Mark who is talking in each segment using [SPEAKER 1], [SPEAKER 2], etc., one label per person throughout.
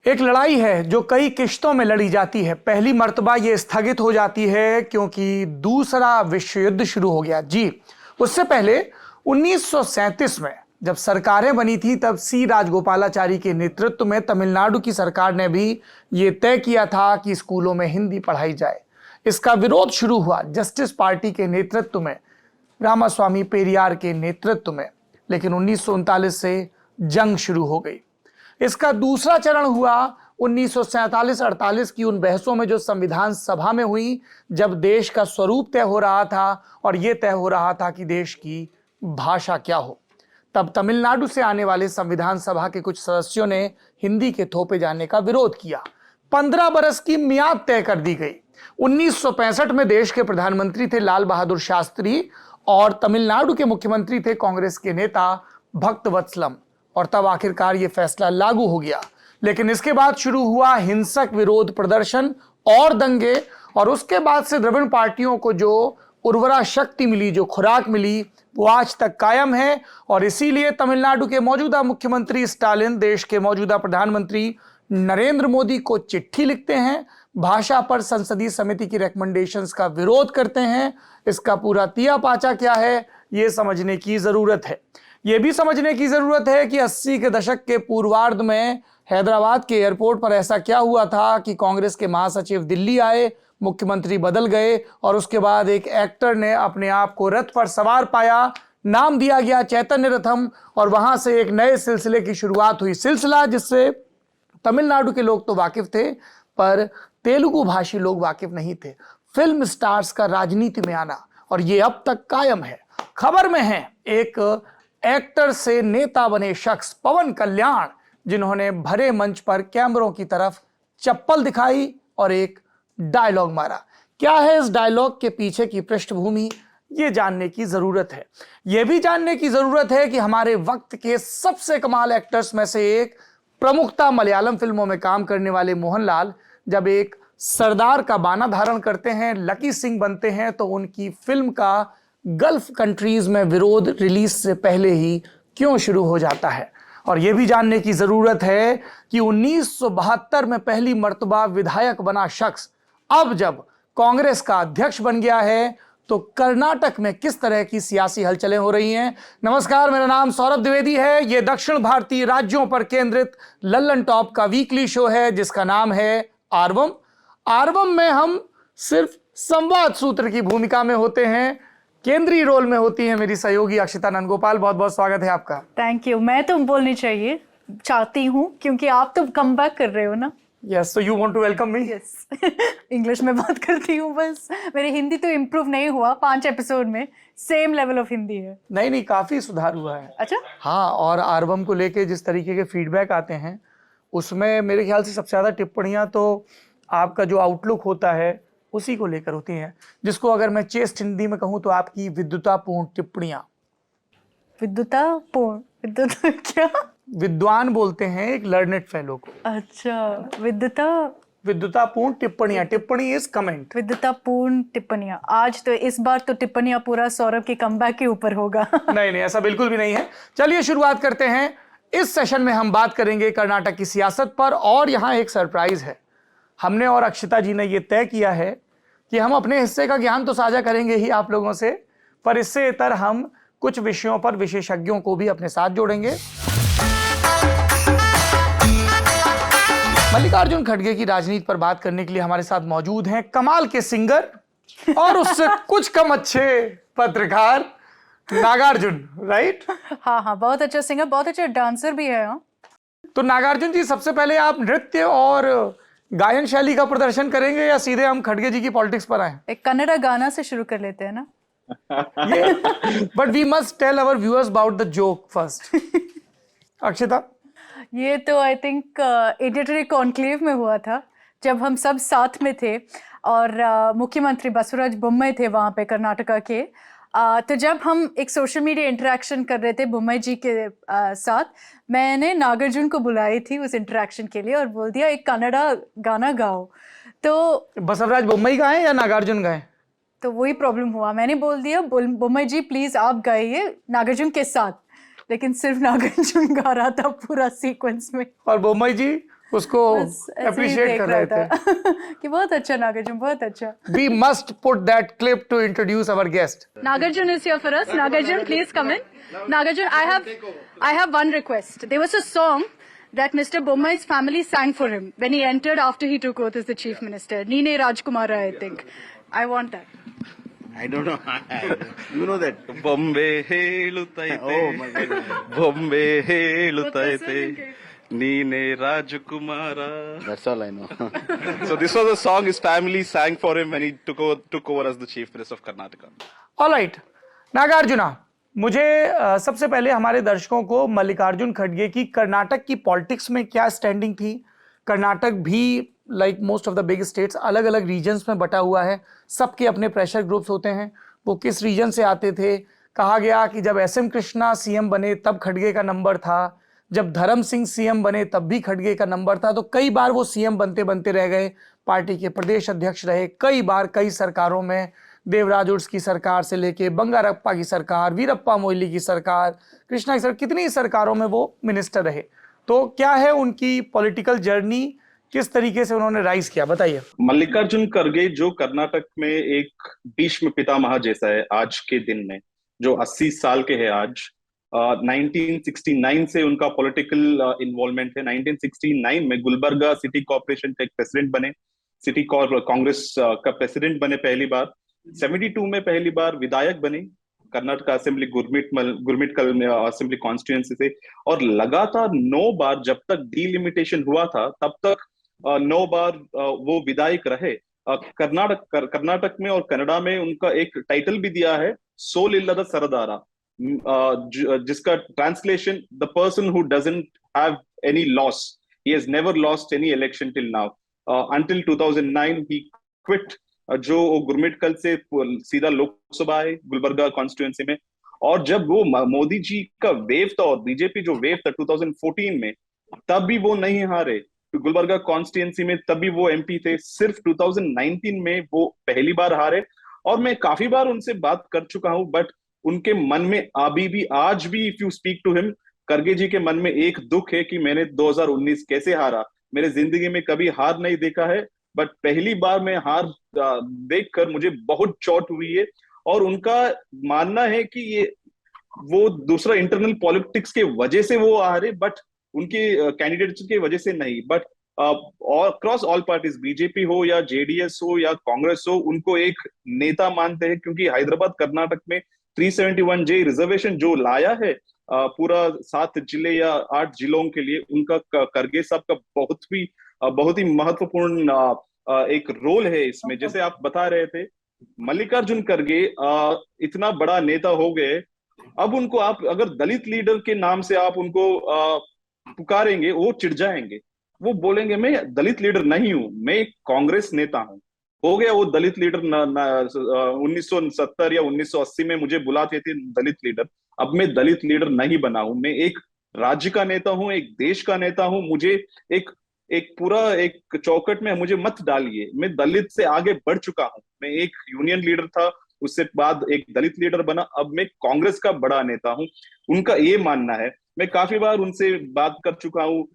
[SPEAKER 1] एक लड़ाई है जो कई किश्तों में लड़ी जाती है। पहली मर्तबा ये स्थगित हो जाती है क्योंकि दूसरा विश्व युद्ध शुरू हो गया। जी, उससे पहले 1937 में जब सरकारें बनी थी तब सी राजगोपालाचारी के नेतृत्व में तमिलनाडु की सरकार ने भी ये तय किया था कि स्कूलों में हिंदी पढ़ाई जाए। इसका विरोध शुरू हुआ जस्टिस पार्टी के नेतृत्व में, रामास्वामी पेरियार के नेतृत्व में, लेकिन 1939 से जंग शुरू हो गई। इसका दूसरा चरण हुआ 1947-48 की उन बहसों में जो संविधान सभा में हुई, जब देश का स्वरूप तय हो रहा था और यह तय हो रहा था कि देश की भाषा क्या हो। तब तमिलनाडु से आने वाले संविधान सभा के कुछ सदस्यों ने हिंदी के थोपे जाने का विरोध किया। 15 बरस की मियाद तय कर दी गई। 1965 में देश के प्रधानमंत्री थे लाल बहादुर शास्त्री और तमिलनाडु के मुख्यमंत्री थे कांग्रेस के नेता भक्तवत्सलम, और तब आखिरकार यह फैसला लागू हो गया। लेकिन इसके बाद शुरू हुआ हिंसक विरोध प्रदर्शन और दंगे, और उसके बाद से द्रविड़ पार्टियों को जो उर्वरा शक्ति मिली, जो खुराक मिली, वो आज तक कायम है। और इसीलिए तमिलनाडु के मौजूदा मुख्यमंत्री स्टालिन देश के मौजूदा प्रधानमंत्री नरेंद्र मोदी को चिट्ठी लिखते हैं, भाषा पर संसदीय समिति की रिकमेंडेशंस का विरोध करते हैं। इसका पूरा तिया पाचा क्या है, ये समझने की जरूरत है। यह भी समझने की जरूरत है कि 80 के दशक के पूर्वार्ध में हैदराबाद के एयरपोर्ट पर ऐसा क्या हुआ था कि कांग्रेस के महासचिव दिल्ली आए, मुख्यमंत्री बदल गए और उसके बाद एक एक्टर ने अपने आप को रथ पर सवार पाया, नाम दिया गया चैतन्य रथम, और वहां से एक नए सिलसिले की शुरुआत हुई। सिलसिला जिससे तमिलनाडु के लोग तो वाकिफ थे पर तेलुगु भाषी लोग वाकिफ नहीं थे। फिल्म स्टार्स का राजनीति में आना, और ये अब तक कायम है। खबर में है एक एक्टर से नेता बने शख्स पवन कल्याण, जिन्होंने भरे मंच पर कैमरों की तरफ चप्पल दिखाई और एक डायलॉग मारा। क्या है इस डायलॉग के पीछे की पृष्ठभूमि, ये जानने की जरूरत है। यह भी जानने की जरूरत है कि हमारे वक्त के सबसे कमाल एक्टर्स में से एक, प्रमुखता मलयालम फिल्मों में काम करने वाले मोहनलाल, जब एक सरदार का बाना धारण करते हैं, लकी सिंह बनते हैं, तो उनकी फिल्म का गल्फ कंट्रीज में विरोध रिलीज से पहले ही क्यों शुरू हो जाता है। और यह भी जानने की जरूरत है कि 1972 में पहली मर्तबा विधायक बना शख्स अब जब कांग्रेस का अध्यक्ष बन गया है तो कर्नाटक में किस तरह की सियासी हलचलें हो रही हैं। नमस्कार, मेरा नाम सौरभ द्विवेदी है। यह दक्षिण भारतीय राज्यों पर केंद्रित लल्लन टॉप का वीकली शो है जिसका नाम है आर्वम। आर्वम में हम सिर्फ संवाद सूत्र की भूमिका में होते हैं। केंद्रीय रोल में होती है मेरी सहयोगी अक्षिता नंदगोपाल। बहुत बहुत स्वागत है आपका।
[SPEAKER 2] Thank you. मैं तो बोलनी चाहती हूँ क्योंकि आप तो कम बैक कर रहे हो ना।
[SPEAKER 1] Yes, so you want to welcome me?
[SPEAKER 2] Yes. English में बात करती हूँ बस। मेरी हिंदी तो इम्प्रूव नहीं हुआ, 5 एपिसोड में सेम लेवल ऑफ हिंदी है।
[SPEAKER 1] नहीं, काफी सुधार हुआ है।
[SPEAKER 2] अच्छा,
[SPEAKER 1] हाँ, और आर्वम को लेके जिस तरीके के फीडबैक आते हैं उसमें मेरे ख्याल से सबसे ज्यादा टिप्पणियां तो आपका जो आउटलुक होता है उसी को लेकर होती हैं, जिसको अगर मैं चेस्ट हिंदी में कहूँ तो आपकी विद्वतापूर्ण टिप्पणियां।
[SPEAKER 2] विद्वता क्या?
[SPEAKER 1] विद्वान बोलते हैं एक लर्नेड फेलो को।
[SPEAKER 2] अच्छा,
[SPEAKER 1] विद्वतापूर्ण टिप्पणियां। टिप्पणी इज कमेंट।
[SPEAKER 2] विद्वतापूर्ण टिप्पणियां। आज तो इस बार तो टिप्पणियां पूरा सौरभ के कमबैक के ऊपर होगा।
[SPEAKER 1] नहीं, ऐसा बिल्कुल भी नहीं है। चलिए शुरुआत करते हैं। इस सेशन में हम बात करेंगे कर्नाटक की सियासत पर, और यहाँ एक सरप्राइज है। हमने और अक्षिता जी ने यह तय किया है कि हम अपने हिस्से का ज्ञान तो साझा करेंगे ही आप लोगों से, पर इससे इतर हम कुछ विषयों पर विशेषज्ञों को भी अपने साथ जोड़ेंगे। मल्लिकार्जुन खड़गे की राजनीति पर बात करने के लिए हमारे साथ मौजूद हैं कमाल के सिंगर और उससे कुछ कम अच्छे पत्रकार नागार्जुन, राइट?
[SPEAKER 2] हाँ, बहुत अच्छा सिंगर, बहुत अच्छा डांसर भी है। हाँ,
[SPEAKER 1] तो नागार्जुन जी, सबसे पहले आप नृत्य और गायन शैली का प्रदर्शन करेंगे या सीधे हम खड़गे जी की पॉलिटिक्स पर आए?
[SPEAKER 2] एक कन्नड़ा गाना से शुरू कर लेते हैं ना।
[SPEAKER 1] But we must tell our viewers about the joke first. Akshita,
[SPEAKER 2] ये तो आई थिंक एडिटरी कॉन्क्लेव में हुआ था जब हम सब साथ में थे और मुख्यमंत्री बसवराज बोम्मई थे वहाँ पे कर्नाटका के। तो जब हम एक सोशल मीडिया इंटरेक्शन कर रहे थे बोम्मई जी के साथ, मैंने नागार्जुन को बुलाई थी उस इंटरेक्शन के लिए और बोल दिया एक कन्नड़ा गाना गाओ। तो
[SPEAKER 1] बसवराज बोम्मई गाएं या नागार्जुन गाएं?
[SPEAKER 2] तो वही प्रॉब्लम हुआ। मैंने बोल दिया बोम्मई जी प्लीज आप गाइए नागार्जुन के साथ, लेकिन सिर्फ नागार्जुन गा रहा था पूरा सीक्वेंस में।
[SPEAKER 1] और बोम्मई जी उसको
[SPEAKER 2] बस ऐसे ही
[SPEAKER 1] अप्रिशिएट
[SPEAKER 2] देख
[SPEAKER 1] कर
[SPEAKER 2] रहा
[SPEAKER 1] रहे थे।
[SPEAKER 2] था कि बहुत अच्छा नागार्जुन, बहुत अच्छा।
[SPEAKER 1] We must put that clip to introduce our guest.
[SPEAKER 2] Nagarjun is here for us. Nagarjun, please come in. Nagarjun, I have one request. There was a song that Mr. Bommai's family sang for him when he entered after he took oath as the chief minister. Nine Rajkumara, I think. I want that.
[SPEAKER 3] I don't know. You know that?
[SPEAKER 4] ಬೊಂಬೆ ಹೇಳುತ್ತೈತೆ
[SPEAKER 3] Oh my God.
[SPEAKER 4] ಬೊಂಬೆ ಹೇಳುತ್ತೈತೆ ನೀನೇ ರಾಜಕುಮಾರ.
[SPEAKER 3] That's all I know.
[SPEAKER 4] So this was a song his family sang for him when he took over as the chief minister of Karnataka.
[SPEAKER 1] All right, Nagarjuna, मुझे सबसे पहले हमारे दर्शकों को मल्लिकार्जुन खड़गे की कर्नाटक की पॉलिटिक्स में क्या स्टैंडिंग थी। कर्नाटक भी like most of the big states अलग अलग रीजन्स में बटा हुआ है, सबके अपने प्रेशर ग्रुप्स होते हैं। वो किस रीजन से आते थे? कहा गया कि जब एस एम कृष्णा सीएम बने तब खड़गे का नंबर था, जब धर्म सिंह सीएम बने तब भी खड़गे का नंबर था। तो कई बार वो सीएम बनते बनते रह गए, पार्टी के प्रदेश अध्यक्ष रहे कई बार, कई सरकारों में, देवराज उर्स की सरकार से लेके बंगारप्पा की सरकार, वीरप्पा मोइली की सरकार, कृष्णा की सरकार, कितनी सरकारों में वो मिनिस्टर रहे। तो क्या है उनकी पॉलिटिकल जर्नी, किस तरीके से उन्होंने राइज किया, बताइए।
[SPEAKER 5] मल्लिकार्जुन खड़गे जो कर्नाटक में एक भीष्म पितामह जैसा है आज के दिन में, जो 80 साल के हैं आज। 1969 से उनका पॉलिटिकल इन्वॉल्वमेंट है। 1969 में गुलबर्गा सिटी कॉर्पोरेशन के प्रेसिडेंट बने, सिटी कांग्रेस का प्रेसिडेंट बने पहली बार। 72 में पहली बार विधायक बने कर्नाटक असेंबली गुरमिटकल में असेंबली कॉन्स्टिट्यूएंसी से, और लगातार 9 बार जब तक डीलिमिटेशन हुआ था तब तक 9 बार वो विधायक रहे। कर्नाटक में और कनाडा में उनका एक टाइटल भी दिया है, सोल इल्लद सरदारा, जिसका translation the person who doesn't have any loss, he has never lost any election till now until 2009 he quit, जो गुरमिटकल से सीधा लोकसभा है गुलबर्गा कॉन्स्टिट्यूएंसी में। और जब वो मोदी जी का वेव था और बीजेपी जो वेव था 2014 में, तब भी वो नहीं हारे गुलबर्गा कॉन्स्टिट्यूएंसी में, तभी वो एमपी थे। सिर्फ 2019 में वो पहली बार हारे। और मैं काफी बार उनसे बात कर चुका हूं, बट उनके मन में अभी भी, आज भी, if you speak to him, खड़गे जी के मन में एक दुख है कि मैंने 2019 कैसे हारा। मेरे जिंदगी में कभी हार नहीं देखा है, बट पहली बार मैं हार देखकर मुझे बहुत चोट हुई है। और उनका मानना है कि ये वो दूसरा इंटरनल पॉलिटिक्स के वजह से वो हारे, बट उनके कैंडिडेट्स की वजह से नहीं। But cross all parties, BJP हो या जेडीएस हो या कांग्रेस हो, उनको एक नेता मानते हैं, क्योंकि हैदराबाद कर्नाटक में 371J रिजर्वेशन जो लाया है पूरा 7 जिले या 8 जिलों के लिए, उनका खड़गे साहब का बहुत ही महत्वपूर्ण एक रोल है इसमें। जैसे आप बता रहे थे, मल्लिकार्जुन खड़गे इतना बड़ा नेता हो गए, अब उनको आप अगर दलित लीडर के नाम से आप उनको पुकारेंगे, वो चिढ़ जाएंगे। वो बोलेंगे मैं दलित लीडर नहीं हूं, मैं एक कांग्रेस नेता हूं। हो गया वो दलित लीडर 1970 या 1980 में मुझे बुलाते थे दलित लीडर, अब मैं दलित लीडर नहीं बना हूं। मैं एक राज्य का नेता हूं, एक देश का नेता हूं। मुझे एक पूरा एक चौकट में मुझे मत डालिए। मैं दलित से आगे बढ़ चुका हूं। मैं एक यूनियन लीडर था, उससे बाद एक दलित लीडर बना, अब मैं कांग्रेस का बड़ा नेता हूं। उनका ये मानना है। मैं काफी बार उनसे बात कर चुका हूँ।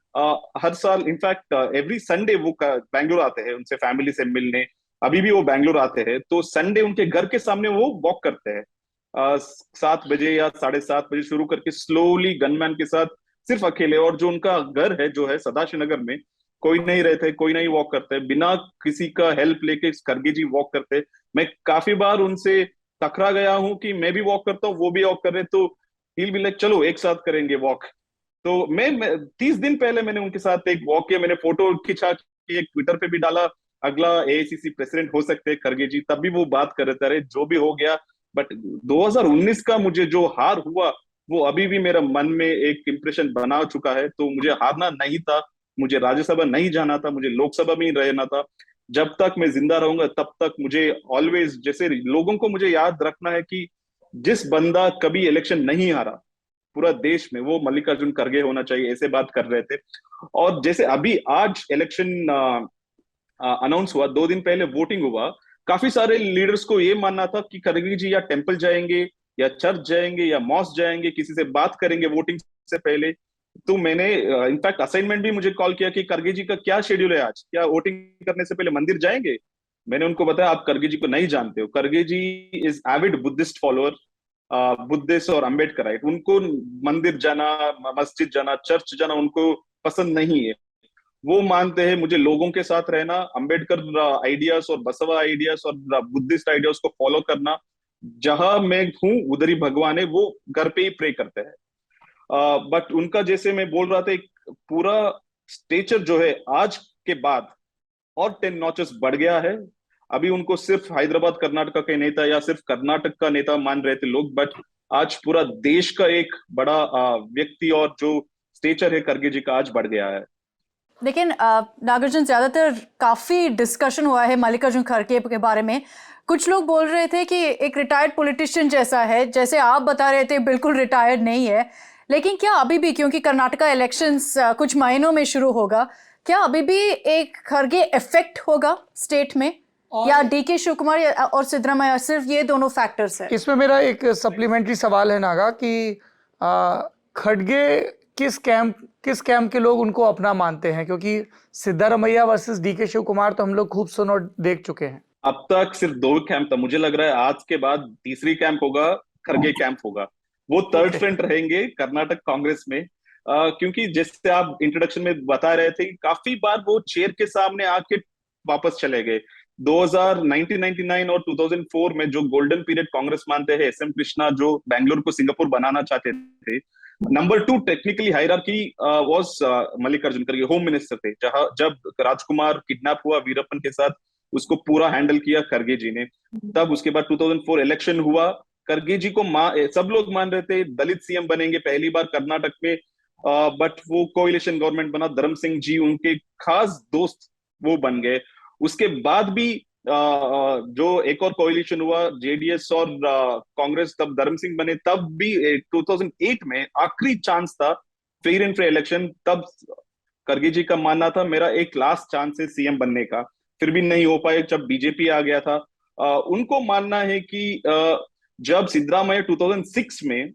[SPEAKER 5] हर साल, इनफैक्ट एवरी संडे वो बैंगलोर आते हैं उनसे फैमिली से मिलने। अभी भी वो बैंगलोर आते हैं, तो संडे उनके घर के सामने वो वॉक करते हैं 7 बजे या 7:30 बजे शुरू करके, स्लोली गनमैन के साथ, सिर्फ अकेले। और जो उनका घर है जो है सदाशिव नगर में, कोई नहीं रहते, कोई नहीं वॉक करते, बिना किसी का हेल्प लेके खड़गे जी वॉक करते। मैं काफी बार उनसे टकरा गया हूं कि मैं भी वॉक करता हूँ, वो भी वॉक कर रहे, तो he'll be like, चलो एक साथ करेंगे वॉक। तो मैं 30 दिन पहले मैंने उनके साथ एक वॉक किया। मैंने फोटो खिंचा के एक ट्विटर पे भी डाला, अगला एआईसीसी प्रेसिडेंट हो सकते हैं खड़गे जी। तब भी वो बात कर रहे थे, जो भी हो गया। बट 2019 का मुझे जो हार हुआ, वो अभी भी मेरा मन में एक इंप्रेशन बना चुका है। तो मुझे हारना नहीं था, मुझे राज्यसभा नहीं जाना था, मुझे लोकसभा में ही रहना था। जब तक मैं जिंदा रहूंगा तब तक मुझे ऑलवेज, जैसे लोगों को मुझे याद रखना है कि जिस बंदा कभी इलेक्शन नहीं हारा पूरा देश में, वो मल्लिकार्जुन खड़गे होना चाहिए, ऐसे बात कर रहे थे। और जैसे अभी आज इलेक्शन अनाउंस हुआ, 2 दिन पहले वोटिंग हुआ, काफी सारे लीडर्स को ये मानना था कि खड़गे जी या टेंपल जाएंगे या चर्च जाएंगे या मॉस्क जाएंगे, किसी से बात करेंगे वोटिंग से पहले। तो मैंने इनफैक्ट असाइनमेंट भी मुझे कॉल किया कि खड़गे जी का क्या शेड्यूल है आज, क्या वोटिंग करने से पहले मंदिर जाएंगे? मैंने उनको बताया आप खड़गे जी को नहीं जानते हो, खड़गे ji is avid Buddhist follower, Buddhist और अम्बेडकराइट। उनको मंदिर जाना, मस्जिद जाना, चर्च जाना उनको पसंद नहीं है। वो मानते हैं मुझे लोगों के साथ रहना, अम्बेडकर आइडियाज और बसवा आइडियाज और बुद्धिस्ट आइडियाज को फॉलो करना, जहां मैं हूं उधर ही भगवान है। वो घर पे ही प्रे करते हैं। बट उनका जैसे मैं बोल रहा था, एक पूरा स्टेचर जो है आज के बाद और 10 नॉचेस बढ़ गया है। अभी उनको सिर्फ हैदराबाद कर्नाटक के नेता या सिर्फ कर्नाटक का नेता मान रहे थे लोग, बट आज पूरा देश का एक बड़ा व्यक्ति और जो स्टेचर है खड़गे जी का आज बढ़ गया है।
[SPEAKER 2] लेकिन नागार्जुन, ज्यादातर काफी डिस्कशन हुआ है मल्लिकार्जुन खड़गे के बारे में। कुछ लोग बोल रहे थे कि एक रिटायर्ड पॉलिटिशियन जैसा है, जैसे आप बता रहे थे बिल्कुल रिटायर्ड नहीं है। लेकिन क्या अभी भी, क्योंकि कर्नाटका इलेक्शंस कुछ महीनों में शुरू होगा, क्या अभी भी एक खड़गे इफेक्ट होगा स्टेट में, या डीके शिव कुमार और सिद्धरामैया, सिर्फ ये दोनों फैक्टर्स है?
[SPEAKER 1] इसमें मेरा एक सप्लीमेंट्री सवाल है नागा कि खड़गे किस कैंप के लोग उनको अपना मानते हैं, क्योंकि सिद्धरामैया वर्सेस डीके शिव कुमार तो हम लोग खूब सुन और देख चुके हैं।
[SPEAKER 5] अब तक सिर्फ 2 कैंप था, मुझे लग रहा है आज के बाद तीसरी कैंप होगा, खड़गे कैंप होगा। वो थर्ड फ्रंट रहेंगे कर्नाटक कांग्रेस में। क्योंकि जैसे आप इंट्रोडक्शन में बता रहे थे, काफी बार वो चेयर के सामने आके वापस चले गए। 1999 और 2004 में जो गोल्डन पीरियड कांग्रेस मानते हैं, एस एम कृष्णा जो बैंगलोर को सिंगापुर बनाना चाहते थे। Number 2 technically hierarchy was Mallikarjun खड़गे, होम मिनिस्टर थे। जहां जब राजकुमार किडनैप हुआ वीरप्पन के साथ, उसको पूरा हैंडल किया खड़गे जी ने। तब उसके बाद 2004 इलेक्शन हुआ, खड़गे जी को सब लोग मान रहे थे दलित सीएम बनेंगे पहली बार कर्नाटक में, बट वो कोalition गवर्नमेंट बना। धर्म सिंह जी उनके खास दोस्त वो बन गए। उसके बाद भी जो एक और कोalition हुआ जेडीएस और कांग्रेस, तब धर्म सिंह बने। तब भी 2008 में आखिरी चांस था फेयर एंड फेयर इलेक्शन, तब खड़गे जी का मानना था मेरा एक लास्ट चांस है सीएम बनने का, फिर भी नहीं हो पाए जब बीजेपी आ गया था। उनको मानना है कि जब सिद्धरामैया 2006 में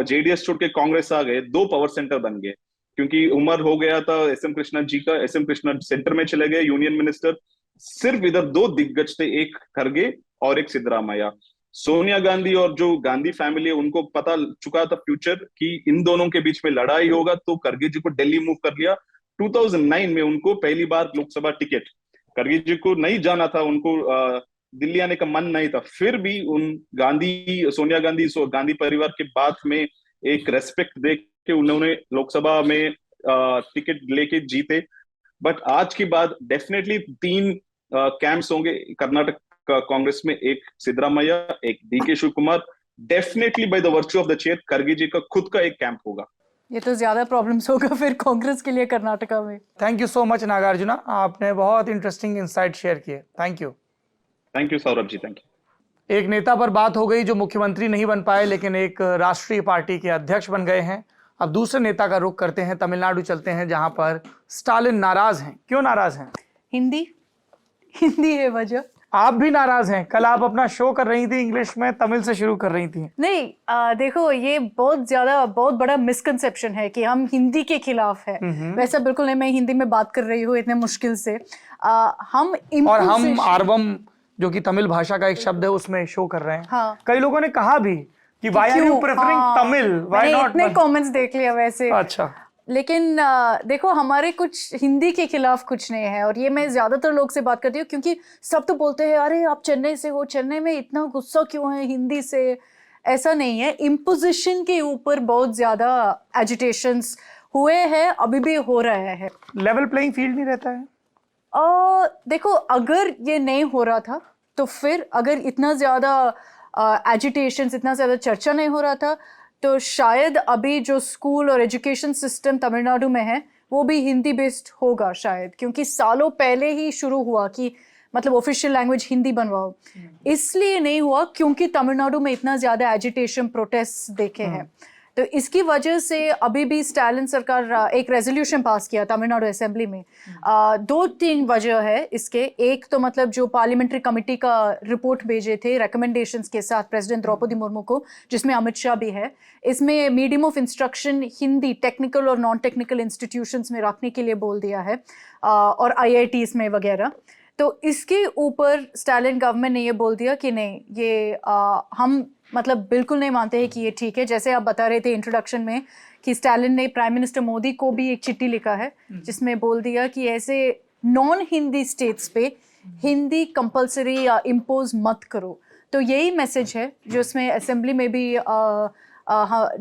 [SPEAKER 5] जेडीएस छोड़ के कांग्रेस आ गए, 2 पावर सेंटर बन गए, क्योंकि उम्र हो गया था एस एम कृष्णा जी का। एस एम कृष्णा सेंटर में चले गए, यूनियन मिनिस्टर। सिर्फ इधर 2 दिग्गज थे, एक खड़गे और एक सिद्धरामैया। सोनिया गांधी और जो गांधी फैमिली है, उनको पता चुका था फ्यूचर कि इन दोनों के बीच में लड़ाई होगा, तो खड़गे जी को दिल्ली मूव कर लिया। 2009 में उनको पहली बार लोकसभा टिकट, खड़गे जी को नहीं जाना था, उनको दिल्ली आने का मन नहीं था। फिर भी उन सोनिया गांधी गांधी परिवार के बाद में एक रेस्पेक्ट दे के उन्होंने लोकसभा में टिकट लेके जीते। बट आज के बाद डेफिनेटली 3 कैंप्स होंगे कर्नाटक कांग्रेस में, एक सिद्धरामैया, एक DK Shiv Kumar. Definitely by the virtue of the chair खड़गे जी का खुद का एक कैंप होगा।
[SPEAKER 2] ये तो ज्यादा प्रॉब्लम्स होगा फिर कांग्रेस के लिए कर्नाटका में।
[SPEAKER 1] Thank you so much Nagarjuna, आपने बहुत इंटरेस्टिंग इंसाइट शेयर किए। Thank you
[SPEAKER 5] Saurabh ji, thank you.
[SPEAKER 1] एक नेता पर बात हो गई जो मुख्यमंत्री नहीं बन पाए लेकिन एक राष्ट्रीय पार्टी के अध्यक्ष बन गए हैं। अब दूसरे नेता का रुख करते हैं, तमिलनाडु चलते हैं, जहां पर स्टालिन नाराज हैं। क्यों नाराज हैं?
[SPEAKER 2] हिंदी है वजह।
[SPEAKER 1] आप भी नाराज हैं। कल आप अपना शो कर रही थी इंग्लिश में, तमिल से शुरू कर रही थी।
[SPEAKER 2] नहीं, देखो ये बहुत बड़ा मिसकंसेप्शन है कि हम हिंदी के खिलाफ है। वैसा बिल्कुल नहीं, मैं हिंदी में बात कर रही हूँ इतने मुश्किल से। हम
[SPEAKER 1] आर्वम जो कि तमिल भाषा का एक शब्द है उसमें शो कर रहे हैं।
[SPEAKER 2] हाँ।
[SPEAKER 1] कई लोगों ने कहा भी कि why are you preferring Tamil, why not?
[SPEAKER 2] इतने कमेंट्स देख लिया वैसे।
[SPEAKER 1] अच्छा,
[SPEAKER 2] लेकिन देखो हमारे कुछ हिंदी के खिलाफ कुछ नहीं है, और ये मैं ज्यादातर लोग से बात करती हूँ, क्योंकि सब तो बोलते हैं अरे आप चेन्नई से हो, चेन्नई में इतना गुस्सा क्यों है हिंदी से। ऐसा नहीं है, इम्पोजिशन के ऊपर बहुत ज्यादा एजिटेशंस हुए हैं, अभी भी हो रहा है।
[SPEAKER 1] लेवल प्लेइंग फील्ड नहीं रहता है।
[SPEAKER 2] देखो अगर ये नहीं हो रहा था तो फिर, अगर इतना ज्यादा एजिटेशंस, इतना ज्यादा चर्चा नहीं हो रहा था, तो शायद अभी जो स्कूल और एजुकेशन सिस्टम तमिलनाडु में है वो भी हिंदी बेस्ड होगा शायद, क्योंकि सालों पहले ही शुरू हुआ कि मतलब ऑफिशियल लैंग्वेज हिंदी बनवाओ। इसलिए नहीं हुआ क्योंकि तमिलनाडु में इतना ज्यादा एजिटेशन, प्रोटेस्ट देखे हैं। तो इसकी वजह से अभी भी स्टालिन सरकार एक रेजोल्यूशन पास किया तमिलनाडु असेंबली में। 2-3 वजह है इसके। एक तो मतलब जो पार्लियामेंट्री कमेटी का रिपोर्ट भेजे थे रिकमेंडेशंस के साथ प्रेसिडेंट द्रौपदी मुर्मू को, जिसमें अमित शाह भी है, इसमें medium of instruction Hindi technical और नॉन टेक्निकल इंस्टीट्यूशंस में रखने के लिए बोल दिया है, और IITs में वगैरह। तो इसके ऊपर स्टालिन गवर्नमेंट ने ये बोल दिया कि नहीं, ये हम मतलब बिल्कुल नहीं मानते हैं कि ये ठीक है। जैसे आप बता रहे थे इंट्रोडक्शन में कि स्टालिन ने प्राइम मिनिस्टर मोदी को भी एक चिट्ठी लिखा है जिसमें बोल दिया कि ऐसे नॉन हिंदी स्टेट्स पे हिंदी कंपलसरी या इम्पोज मत करो। तो यही मैसेज है जो इसमें असेंबली में भी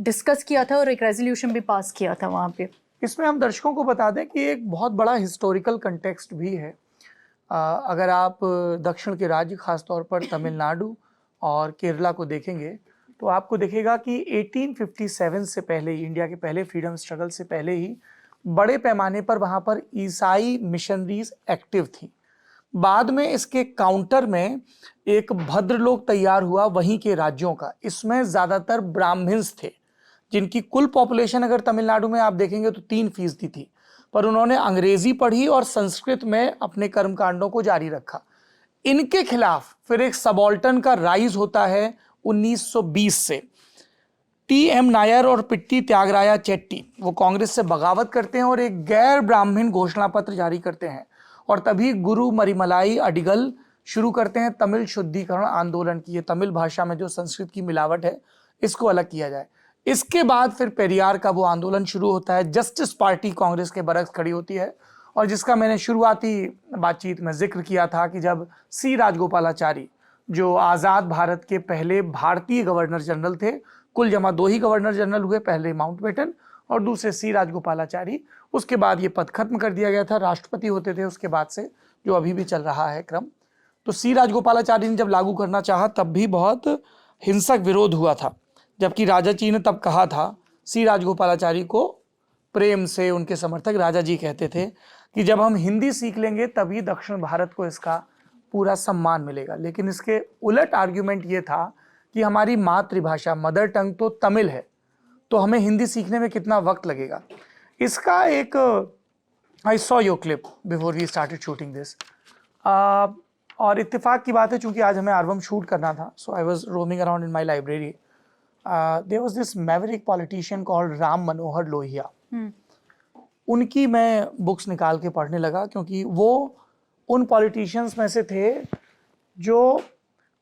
[SPEAKER 2] डिस्कस किया था और एक रेजोल्यूशन भी पास किया था वहाँ पे।
[SPEAKER 1] इसमें हम दर्शकों को बता दें कि एक बहुत बड़ा हिस्टोरिकल कंटेक्स्ट भी है। अगर आप दक्षिण के राज्य खासतौर पर तमिलनाडु और केरला को देखेंगे तो आपको दिखेगा कि 1857 से पहले ही, इंडिया के पहले फ्रीडम स्ट्रगल से पहले ही बड़े पैमाने पर वहाँ पर ईसाई मिशनरीज एक्टिव थी। बाद में इसके काउंटर में एक भद्रलोक तैयार हुआ वहीं के राज्यों का। इसमें ज़्यादातर ब्राह्मण्स थे जिनकी कुल पॉपुलेशन अगर तमिलनाडु में आप देखेंगे तो 3% थी, पर उन्होंने अंग्रेजी पढ़ी और संस्कृत में अपने कर्मकांडों को जारी रखा। इनके खिलाफ फिर एक सबॉल्टन का राइज होता है 1920 से। TM नायर और पिट्टी त्यागराया चेट्टी वो कांग्रेस से बगावत करते हैं और एक गैर ब्राह्मण घोषणा पत्र जारी करते हैं, और तभी गुरु मरिमलाई अडिगल शुरू करते हैं तमिल शुद्धिकरण आंदोलन की। ये तमिल भाषा में जो संस्कृत की मिलावट है इसको अलग किया जाए। इसके बाद फिर पेरियार का वो आंदोलन शुरू होता है। जस्टिस पार्टी कांग्रेस के बरक्स खड़ी होती है, और जिसका मैंने शुरुआती बातचीत में जिक्र किया था कि जब C राजगोपालाचारी जो आज़ाद भारत के पहले भारतीय गवर्नर जनरल थे, कुल जमा 2 ही गवर्नर जनरल हुए, पहले माउंटबेटन और दूसरे C राजगोपालाचारी, उसके बाद ये पद खत्म कर दिया गया था, राष्ट्रपति होते थे उसके बाद से, जो अभी भी चल रहा है क्रम। तो C राजगोपालाचारी ने जब लागू करना चाहा तब भी बहुत हिंसक विरोध हुआ था, जबकि राजाजी ने तब कहा था, C राजगोपालाचारी को प्रेम से उनके समर्थक राजा जी कहते थे कि जब हम हिंदी सीख लेंगे तभी दक्षिण भारत को इसका पूरा सम्मान मिलेगा। लेकिन इसके उलट आर्ग्यूमेंट ये था कि हमारी मातृभाषा मदर टंग तो तमिल है, तो हमें हिंदी सीखने में कितना वक्त लगेगा। इसका एक I saw your clip before we started shooting this, और इत्तेफाक की बात है चूंकि आज हमें एल्बम शूट करना था, so I was roaming around in my library. There was this maverick politician called Ram Manohar Lohia. उनकी मैं बुक्स निकाल के पढ़ने लगा, क्योंकि वो उन पॉलिटिशियंस में से थे जो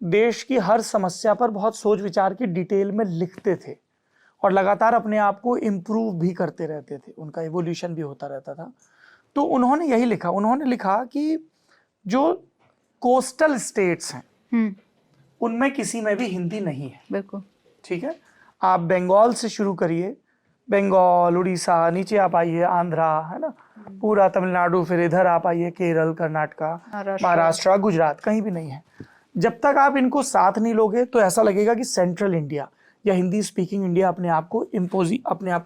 [SPEAKER 1] देश की हर समस्या पर बहुत सोच विचार के डिटेल में लिखते थे और लगातार अपने आप को इम्प्रूव भी करते रहते थे, उनका इवोल्यूशन भी होता रहता था। तो उन्होंने यही लिखा, उन्होंने लिखा कि जो कोस्टल स्टेट्स हैं उनमें किसी में भी हिंदी नहीं है।
[SPEAKER 2] बिल्कुल
[SPEAKER 1] ठीक है, आप बंगाल से शुरू करिए, बंगाल, उड़ीसा, नीचे आप आइए आंध्रा, है ना, पूरा तमिलनाडु, फिर इधर आप आइए केरल, कर्नाटका, महाराष्ट्र, गुजरात, कहीं भी नहीं है। जब तक आप इनको साथ नहीं लोगे तो ऐसा लगेगा कि सेंट्रल इंडिया या हिंदी स्पीकिंग इंडिया अपने आप को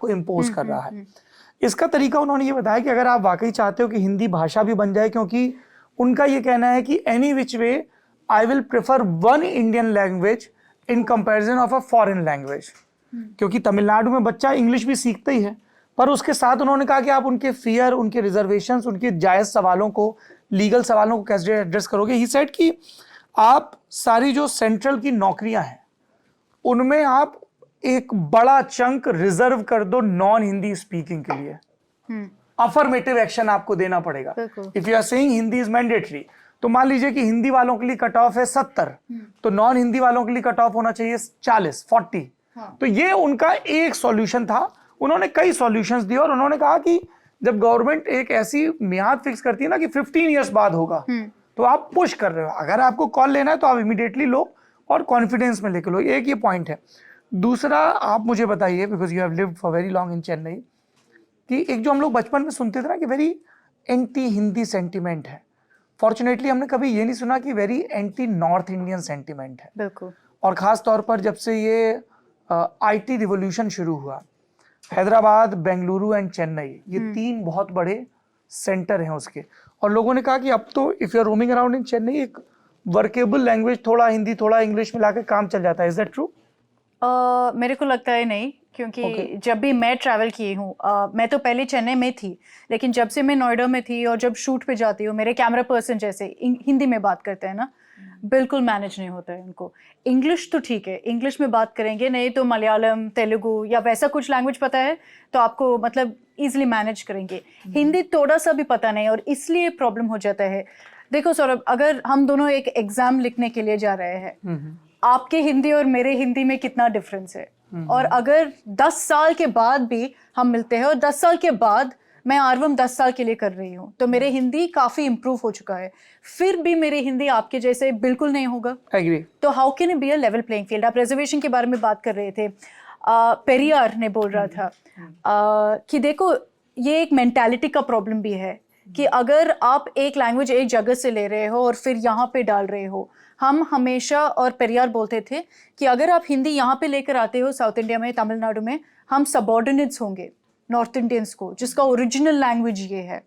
[SPEAKER 1] इम्पोज कर रहा है। इसका तरीका उन्होंने ये बताया कि अगर आप वाकई चाहते हो कि हिंदी भाषा भी बन जाए, क्योंकि उनका ये कहना है कि any which way I will prefer one Indian language in comparison of a foreign language, क्योंकि तमिलनाडु में बच्चा इंग्लिश भी सीखता ही है, पर उसके साथ उन्होंने कहा कि आप उनके फियर, उनके रिजर्वेशंस, उनके जायज सवालों को, लीगल सवालों को कैसे एड्रेस करोगे। ही सेड कि आप सारी जो सेंट्रल की नौकरियां हैं उनमें आप एक बड़ा चंक रिजर्व कर दो नॉन हिंदी स्पीकिंग के लिए। अफर्मेटिव एक्शन आपको देना पड़ेगा। If you are saying Hindi is mandatory, तो मान लीजिए कि हिंदी वालों के लिए कट ऑफ है 70, तो नॉन हिंदी वालों के लिए कट ऑफ होना चाहिए 40, 40। तो ये उनका एक सॉल्यूशन था। उन्होंने कई सॉल्यूशंस दिए और उन्होंने कहा कि जब गवर्नमेंट एक ऐसी मियाद फिक्स करती है ना कि 15 इयर्स बाद होगा, तो आप पुश कर रहे हो। अगर आपको कॉल लेना है तो आप इमीडिएटली लो और कॉन्फिडेंस में लेके लो। एक ये पॉइंट है। दूसरा, आप मुझे बताइए, because you have lived for very long इन चेन्नई, कि एक जो हम लोग बचपन में सुनते थे ना कि वेरी एंटी हिंदी सेंटिमेंट है, फॉर्चुनेटली हमने कभी ये नहीं सुना कि very anti north Indian sentiment है।
[SPEAKER 2] बिल्कुल।
[SPEAKER 1] और खास तौर पर जब से ये IT रिवोल्यूशन शुरू हुआ, हैदराबाद, बेंगलुरु एंड चेन्नई, ये 3 बहुत बड़े सेंटर हैं उसके, और लोगों ने कहा कि अब तो if you are roaming around in Chennai, एक वर्केबल लैंग्वेज, थोड़ा हिंदी थोड़ा इंग्लिश मिला के काम चल जाता है। Is that true?
[SPEAKER 2] मेरे को लगता है नहीं। क्योंकि जब भी मैं ट्रैवल की हूँ, मैं तो पहले चेन्नई में थी, लेकिन जब से मैं नोएडा में थी और जब शूट पे जाती हूँ, मेरे कैमरा पर्सन जैसे हिंदी में बात करते हैं ना, बिल्कुल मैनेज नहीं होता है उनको। इंग्लिश तो ठीक है, इंग्लिश में बात करेंगे, नहीं तो मलयालम, तेलुगु या वैसा कुछ लैंग्वेज पता है तो आपको मतलब इजीली मैनेज करेंगे। हिंदी थोड़ा सा भी पता नहीं, और इसलिए प्रॉब्लम हो जाता है। देखो सौरभ, अगर हम दोनों एक एग्जाम लिखने के लिए जा रहे हैं, आपके हिंदी और मेरे हिंदी में कितना डिफरेंस है, और अगर 10 साल के बाद भी हम मिलते हैं और 10 साल के बाद मैं आरवम 10 साल के लिए कर रही हूँ, तो मेरे हिंदी काफी इम्प्रूव हो चुका है, फिर भी मेरे हिंदी आपके जैसे बिल्कुल नहीं होगा।
[SPEAKER 1] एग्री।
[SPEAKER 2] तो how can it be a level playing field? आप रिजर्वेशन के बारे में बात कर रहे थे, पेरियार ने बोल रहा था कि देखो ये एक मेंटालिटी का प्रॉब्लम भी है कि अगर आप एक लैंग्वेज एक जगह से ले रहे हो और फिर यहाँ पे डाल रहे हो, हम हमेशा, और पेरियार बोलते थे कि अगर आप हिंदी यहाँ पे लेकर आते हो साउथ इंडिया में, तमिलनाडु में, हम सबऑर्डिनेट्स होंगे नॉर्थ इंडियंस को, जिसका ओरिजिनल लैंग्वेज ये है।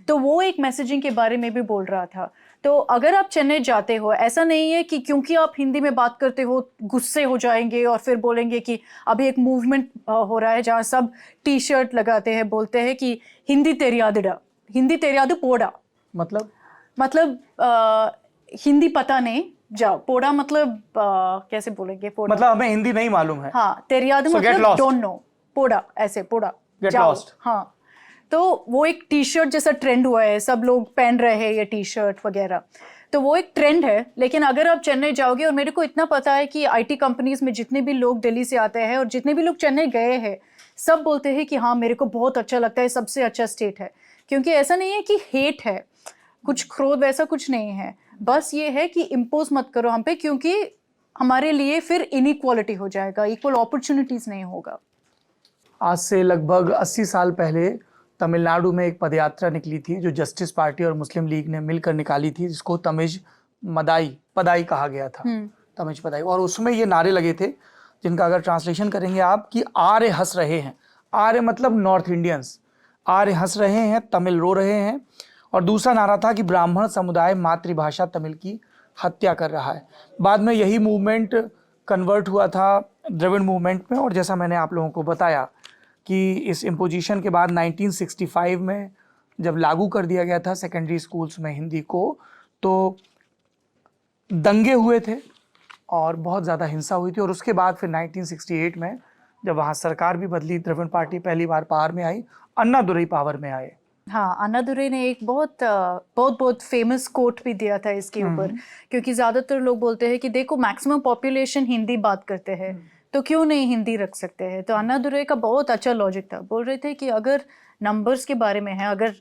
[SPEAKER 2] तो वो एक मैसेजिंग के बारे में भी बोल रहा था। तो अगर आप चेन्नई जाते हो, ऐसा नहीं है कि क्योंकि आप हिंदी में बात करते हो गुस्से हो जाएंगे और फिर बोलेंगे कि अभी एक मूवमेंट हो रहा है जहाँ सब टी शर्ट लगाते हैं, बोलते हैं कि हिंदी तेरियादुडा, हिंदी तेरियादु पोड़ा, मतलब हिंदी पता नहीं, जाओ। पोड़ा मतलब कैसे बोलेंगे? पोड़ा
[SPEAKER 1] मतलब हमें हिंदी नहीं मालूम है।
[SPEAKER 2] हाँ, तेरियादु मतलब डोंट नो, पोड़ा ऐसे, पोड़ा जाओ। हाँ, तो वो एक टी शर्ट जैसा ट्रेंड हुआ है, सब लोग पहन रहे हैं ये टी शर्ट वगैरह, तो वो एक ट्रेंड है। लेकिन अगर आप चेन्नई जाओगे, और मेरे को इतना पता है कि आईटी कंपनीज में जितने भी लोग दिल्ली से आते हैं और जितने भी लोग चेन्नई गए हैं, सब बोलते हैं कि हाँ मेरे को बहुत अच्छा लगता है, सबसे अच्छा स्टेट है। क्योंकि ऐसा नहीं है कि हेट है, कुछ क्रोध वैसा कुछ नहीं है, बस ये है कि इम्पोज मत करो हम पे, क्योंकि हमारे लिए फिर इनइक्वालिटी हो जाएगा, इक्वल अपॉर्चुनिटीज नहीं होगा।
[SPEAKER 1] आज से लगभग 80 साल पहले तमिलनाडु में एक पदयात्रा निकली थी जो जस्टिस पार्टी और मुस्लिम लीग ने मिलकर निकाली थी, जिसको तमिज पदाई कहा गया था। तमिज पदाई। और उसमें ये नारे लगे थे जिनका अगर ट्रांसलेशन करेंगे आप कि आर्य हंस रहे हैं, आर्य मतलब नॉर्थ इंडियंस, आर्य हंस रहे हैं, तमिल रो रहे हैं। और दूसरा नारा था कि ब्राह्मण समुदाय मातृभाषा तमिल की हत्या कर रहा है। बाद में यही मूवमेंट कन्वर्ट हुआ था द्रविड़ मूवमेंट में, और जैसा मैंने आप लोगों को बताया कि इस इम्पोजिशन के बाद 1965 में जब लागू कर दिया गया था सेकेंडरी स्कूल्स में हिंदी को, तो दंगे हुए थे और बहुत ज़्यादा हिंसा हुई थी। और उसके बाद फिर 1968 में जब वहाँ सरकार भी बदली, द्रविड़ पार्टी पहली बार पावर में आई, अन्नादुरई पावर में आए।
[SPEAKER 2] हाँ, अन्नादुरई ने एक बहुत फेमस कोट भी दिया था इसके ऊपर, क्योंकि ज़्यादातर लोग बोलते हैं कि देखो मैक्सिमम पॉपुलेशन हिंदी बात करते हैं, तो क्यों नहीं हिंदी रख सकते हैं। तो अन्नादुरई का बहुत अच्छा लॉजिक था, बोल रहे थे कि अगर नंबर्स के बारे में है, अगर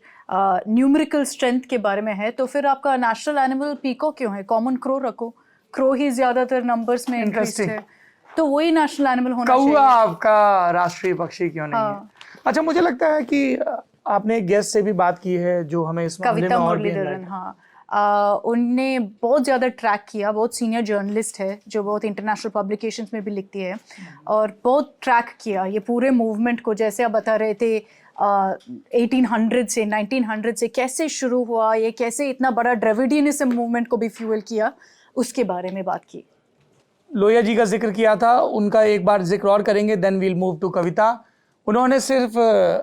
[SPEAKER 2] न्यूमेरिकल स्ट्रेंथ के बारे में है, तो फिर आपका नेशनल एनिमल पीकॉक क्यों है? कॉमन क्रो रखो, क्रो ही ज़्यादातर नंबर्स में इंटरेस्ट है, तो वही नेशनल एनिमल होना चाहिए।
[SPEAKER 1] कौवा आपका राष्ट्रीय पक्षी क्यों नहीं है? अच्छा, मुझे लगता है कि आपने एक गेस्ट से भी बात की है जो हमें इस मामले में और भी
[SPEAKER 2] मुरलीधरन, हाँ, उनने बहुत ज़्यादा ट्रैक किया, बहुत सीनियर जर्नलिस्ट है जो बहुत इंटरनेशनल पब्लिकेशंस में भी लिखती है, और बहुत ट्रैक किया ये पूरे मूवमेंट को। जैसे आप बता रहे थे 1800 से 1900 से कैसे शुरू हुआ, ये कैसे इतना बड़ा द्रविडियनिज्म मूवमेंट को भी फ्यूल किया, उसके बारे में बात की।
[SPEAKER 1] लोहिया जी का जिक्र किया था, उनका एक बार जिक्र और करेंगे, देन वील मूव टू कविता। उन्होंने सिर्फ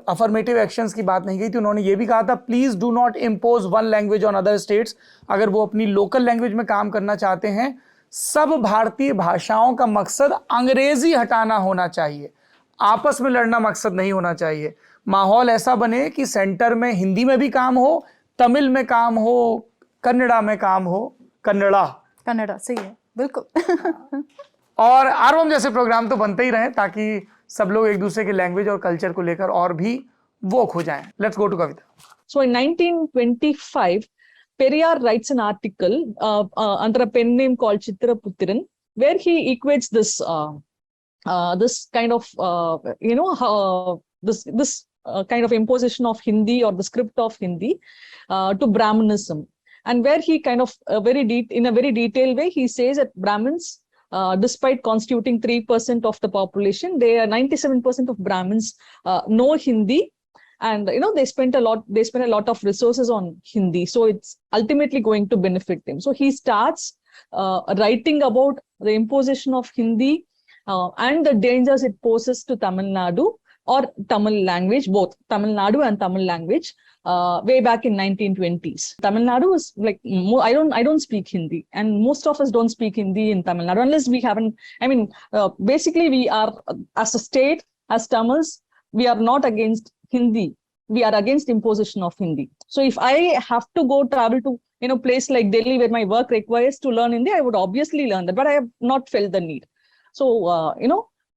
[SPEAKER 1] अफर्मेटिव एक्शंस की बात नहीं की थी, उन्होंने ये भी कहा था please do not impose one language on other states. अगर वो अपनी लोकल लैंग्वेज में काम करना चाहते हैं, सब भारतीय भाषाओं का मकसद अंग्रेजी हटाना होना चाहिए, आपस में लड़ना मकसद नहीं होना चाहिए। माहौल ऐसा बने कि सेंटर में हिंदी में भी काम हो, तमिल में काम हो, कन्नड़ा में काम हो, कन्नड़ा
[SPEAKER 2] सही है, बिल्कुल।
[SPEAKER 1] और आरवम जैसे प्रोग्राम तो बनते ही रहे ताकि सब लोग एक दूसरे के लैंग्वेज और कल्चर को लेकर और भी वोक हो जाएं। Let's go to Kavita.
[SPEAKER 6] So in 1925, Periyar writes an article under a pen name called Chitraputhiran, where he equates this this kind of this kind of imposition of Hindi or the script of Hindi to Brahmanism, and where he kind of in a very detailed way he says that Brahmins, despite constituting 3% of the population, 97% of Brahmins know Hindi, and they spend a lot of resources on Hindi, so it's ultimately going to benefit them. So he starts writing about the imposition of Hindi and the dangers it poses to Tamil Nadu or Tamil language, both Tamil Nadu and Tamil language, way back in 1920s. Tamil Nadu is like, I don't speak Hindi, and most of us don't speak Hindi in Tamil Nadu unless we haven't. I mean, basically, we are as a state, as Tamils, we are not against Hindi. We are against imposition of Hindi. So if I have to go travel to place like Delhi where my work requires to learn Hindi, I would obviously learn that, but I have not felt the need. So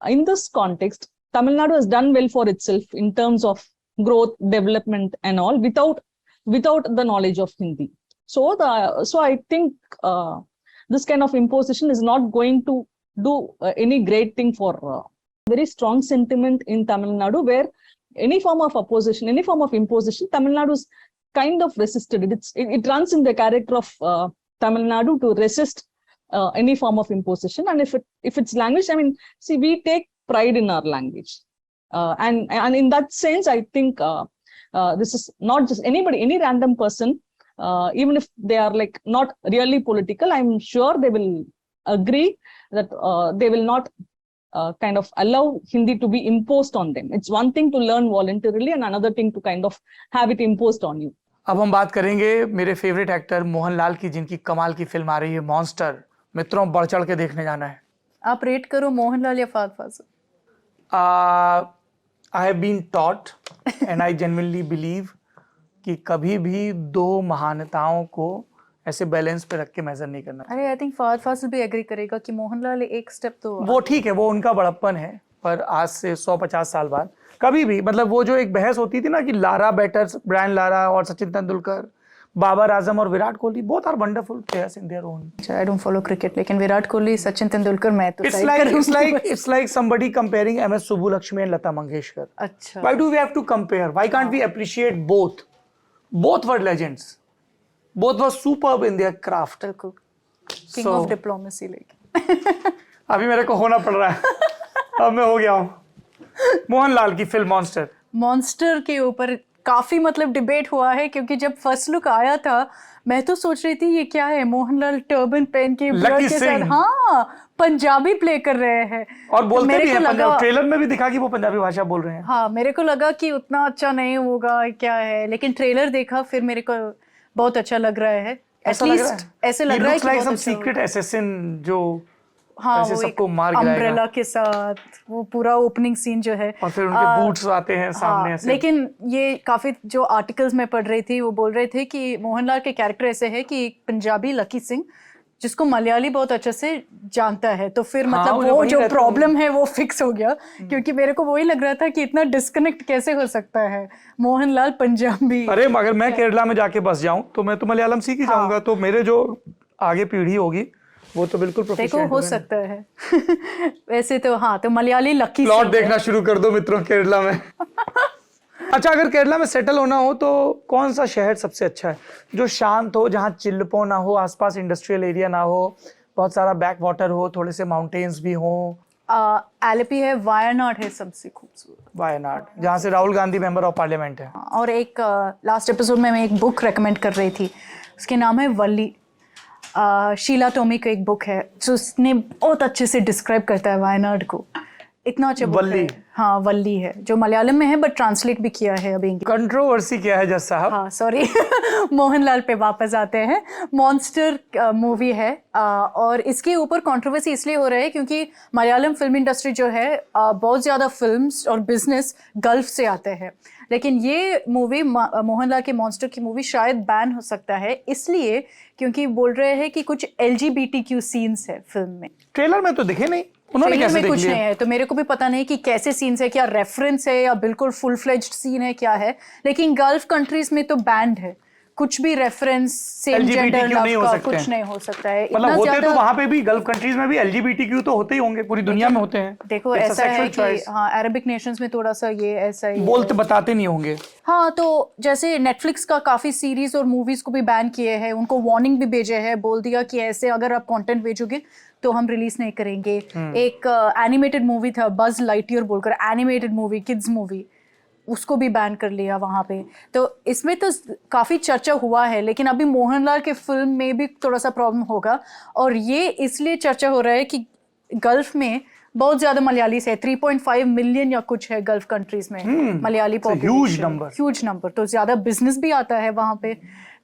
[SPEAKER 6] in this context, Tamil Nadu has done well for itself in terms of growth, development, and all without the knowledge of Hindi. So I think this kind of imposition is not going to do any great thing for very strong sentiment in Tamil Nadu, where any form of opposition, any form of imposition, Tamil Nadu is kind of resisted. It runs in the character of Tamil Nadu to resist any form of imposition. And if it's language, I mean, see, we take pride in our language. And in that sense, I think this is not just anybody, any random person, even if they are like not really political, I'm sure they will agree that they will not kind of allow Hindi to be imposed on them. It's one thing to learn voluntarily and another thing to kind of have it imposed on you.
[SPEAKER 1] अब हम बात करेंगे मेरे favourite actor Mohanlal की, जिनकी कमाल की film आ रही है मॉन्स्टर। मित्रों, बढ़ चढ़ के देखने जाना है।
[SPEAKER 2] आप रेट करो मोहनलाल या Fahad Faasil.
[SPEAKER 1] I have been taught and I genuinely believe कि कभी भी दो महानताओं को ऐसे बैलेंस पे रख के मेजर नहीं करना।
[SPEAKER 2] अरे आई थिंक फहद फासिल भी एग्री करेगा कि मोहनलाल एक स्टेप तो
[SPEAKER 1] वो ठीक है, वो उनका बड़प्पन है, पर आज से 150 साल बाद कभी भी, मतलब वो जो एक बहस होती थी ना कि लारा बेटर, ब्रायन लारा और सचिन तेंदुलकर, बाबर आजम और Virat Kohli, both are wonderful players in their own.
[SPEAKER 2] I don't follow cricket, लेकिन विराट कोहली, सचिन तेंदुलकर मैं तो
[SPEAKER 1] it's like somebody comparing MS Subbulakshmi and Lata Mangeshkar.
[SPEAKER 2] अच्छा,
[SPEAKER 1] Why do we have to compare? Why can't we appreciate both? Both were legends. Both were superb in their craft.
[SPEAKER 2] बिल्कुल king of diplomacy. लेकिन
[SPEAKER 1] अभी मेरे को होना पड़ रहा है, अब मैं हो गया हूँ। मोहनलाल की फिल्म मॉन्स्टर
[SPEAKER 2] के ऊपर काफी मतलब डिबेट हुआ है, क्योंकि जब फर्स्ट लुक आया था मैं तो सोच रही थी ये क्या है, मोहनलाल टर्बन पहन के ब्लड के साथ हाँ पंजाबी प्ले कर रहे हैं
[SPEAKER 1] और बोलते भी हैं पंजाबी। ट्रेलर में भी दिखा कि वो पंजाबी भाषा बोल रहे हैं।
[SPEAKER 2] हाँ, मेरे को लगा कि उतना अच्छा नहीं होगा क्या है, लेकिन ट्रेलर देखा फिर मेरे को बहुत अच्छा लग रहा है। एटलीस्ट ऐसे लग रहा है कि बहुत अच्छा
[SPEAKER 1] सीक्रेट असेसिन जो
[SPEAKER 2] हाँ,
[SPEAKER 1] ऐसे
[SPEAKER 2] वो
[SPEAKER 1] सबको मार गिराएगा
[SPEAKER 2] अम्ब्रेला के साथ, वो पूरा ओपनिंग सीन जो है,
[SPEAKER 1] और फिर उनके बूट्स आते हैं सामने ऐसे।
[SPEAKER 2] लेकिन ये काफी जो आर्टिकल्स में पढ़ रही थी वो बोल रहे थे कि मोहनलाल के कैरेक्टर ऐसे है कि एक पंजाबी लकी सिंह जिसको मलयाली बहुत अच्छे से जानता है, तो फिर मतलब वो जो प्रॉब्लम है वो फिक्स हो गया, क्योंकि मेरे को वही लग रहा था कि इतना डिस्कनेक्ट कैसे हो सकता है मोहनलाल पंजाबी।
[SPEAKER 1] अरे मगर मैं केरला में जाके बस जाऊं तो मैं तो मलयालम सीख ही जाऊंगा, तो मेरे जो आगे पीढ़ी होगी वो तो बिल्कुल
[SPEAKER 2] देखो हो सकता है। वैसे तो हाँ, तो मलयाली लकी
[SPEAKER 1] प्लॉट देखना शुरू कर दो मित्रों केरला में। अच्छा, अगर केरला में सेटल होना हो तो कौन सा शहर सबसे अच्छा है? जो शांत हो, जहाँ चिल्लपो ना हो, आसपास इंडस्ट्रियल एरिया ना हो, बहुत सारा बैक वाटर हो, थोड़े से माउंटेन्स भी हो।
[SPEAKER 2] एलपी है, वायनाड है सबसे खूबसूरत।
[SPEAKER 1] वायनाड, जहाँ से Rahul Gandhi member of parliament है।
[SPEAKER 2] और एक लास्ट एपिसोड में मैं एक बुक रेकमेंड कर रही थी, उसके नाम है वल्ली। शीला टोमी का एक बुक है जो उसने बहुत अच्छे से डिस्क्राइब करता है वायनाड को। इतना अच्छा बुक है। हाँ, वल्ली है, जो मलयालम में है बट ट्रांसलेट भी किया है अभी।
[SPEAKER 1] कंट्रोवर्सी क्या है जज साहब?
[SPEAKER 2] हाँ सॉरी मोहनलाल पे वापस आते हैं। मॉन्स्टर मूवी है और इसके ऊपर कंट्रोवर्सी इसलिए हो रहा है क्योंकि मलयालम फिल्म इंडस्ट्री जो है बहुत ज़्यादा फिल्म्स और बिजनेस गल्फ से आते हैं, लेकिन ये मूवी मोहनलाल के मॉन्स्टर की मूवी शायद बैन हो सकता है, इसलिए क्योंकि बोल रहे हैं कि कुछ LGBTQ सीन्स है फिल्म में।
[SPEAKER 1] ट्रेलर में तो दिखे नहीं, उन्होंने कैसे देख लिया?
[SPEAKER 2] कुछ नहीं है, तो मेरे को भी पता नहीं कि कैसे सीन्स है, क्या रेफरेंस है या बिल्कुल फुल फ्लेज्ड सीन है क्या है, लेकिन गल्फ कंट्रीज में तो बैंड है, कुछ भी रेफरेंस सेम जेंडर लव का कुछ नहीं हो सकता है।
[SPEAKER 1] मतलब होते तो वहां पे भी गल्फ कंट्रीज में भी LGBTQ तो होते ही होंगे, पूरी दुनिया में होते हैं।
[SPEAKER 2] देखो ऐसा है कि हाँ, अरबिक नेशंस में थोड़ा सा ये ऐसा ही
[SPEAKER 1] बोलते बताते नहीं होंगे।
[SPEAKER 2] हाँ, तो जैसे नेटफ्लिक्स का काफी सीरीज और मूवीज को भी बैन किए हैं, उनको वार्निंग भी भेजे है, बोल दिया कि ऐसे अगर आप कंटेंट भेजोगे तो हम रिलीज नहीं करेंगे। एक एनिमेटेड मूवी था बज लाइटईयर बोलकर, एनिमेटेड मूवी, किड्स मूवी, उसको भी बैन कर लिया वहाँ पे। तो इसमें तो काफ़ी चर्चा हुआ है, लेकिन अभी मोहनलाल के फिल्म में भी थोड़ा सा प्रॉब्लम होगा, और ये इसलिए चर्चा हो रहा है कि गल्फ में बहुत ज्यादा मलयाली है, 3.5 मिलियन या कुछ है गल्फ कंट्रीज में Malayali
[SPEAKER 1] huge number.
[SPEAKER 2] Huge number, तो ज्यादा बिजनेस भी आता है वहां पे,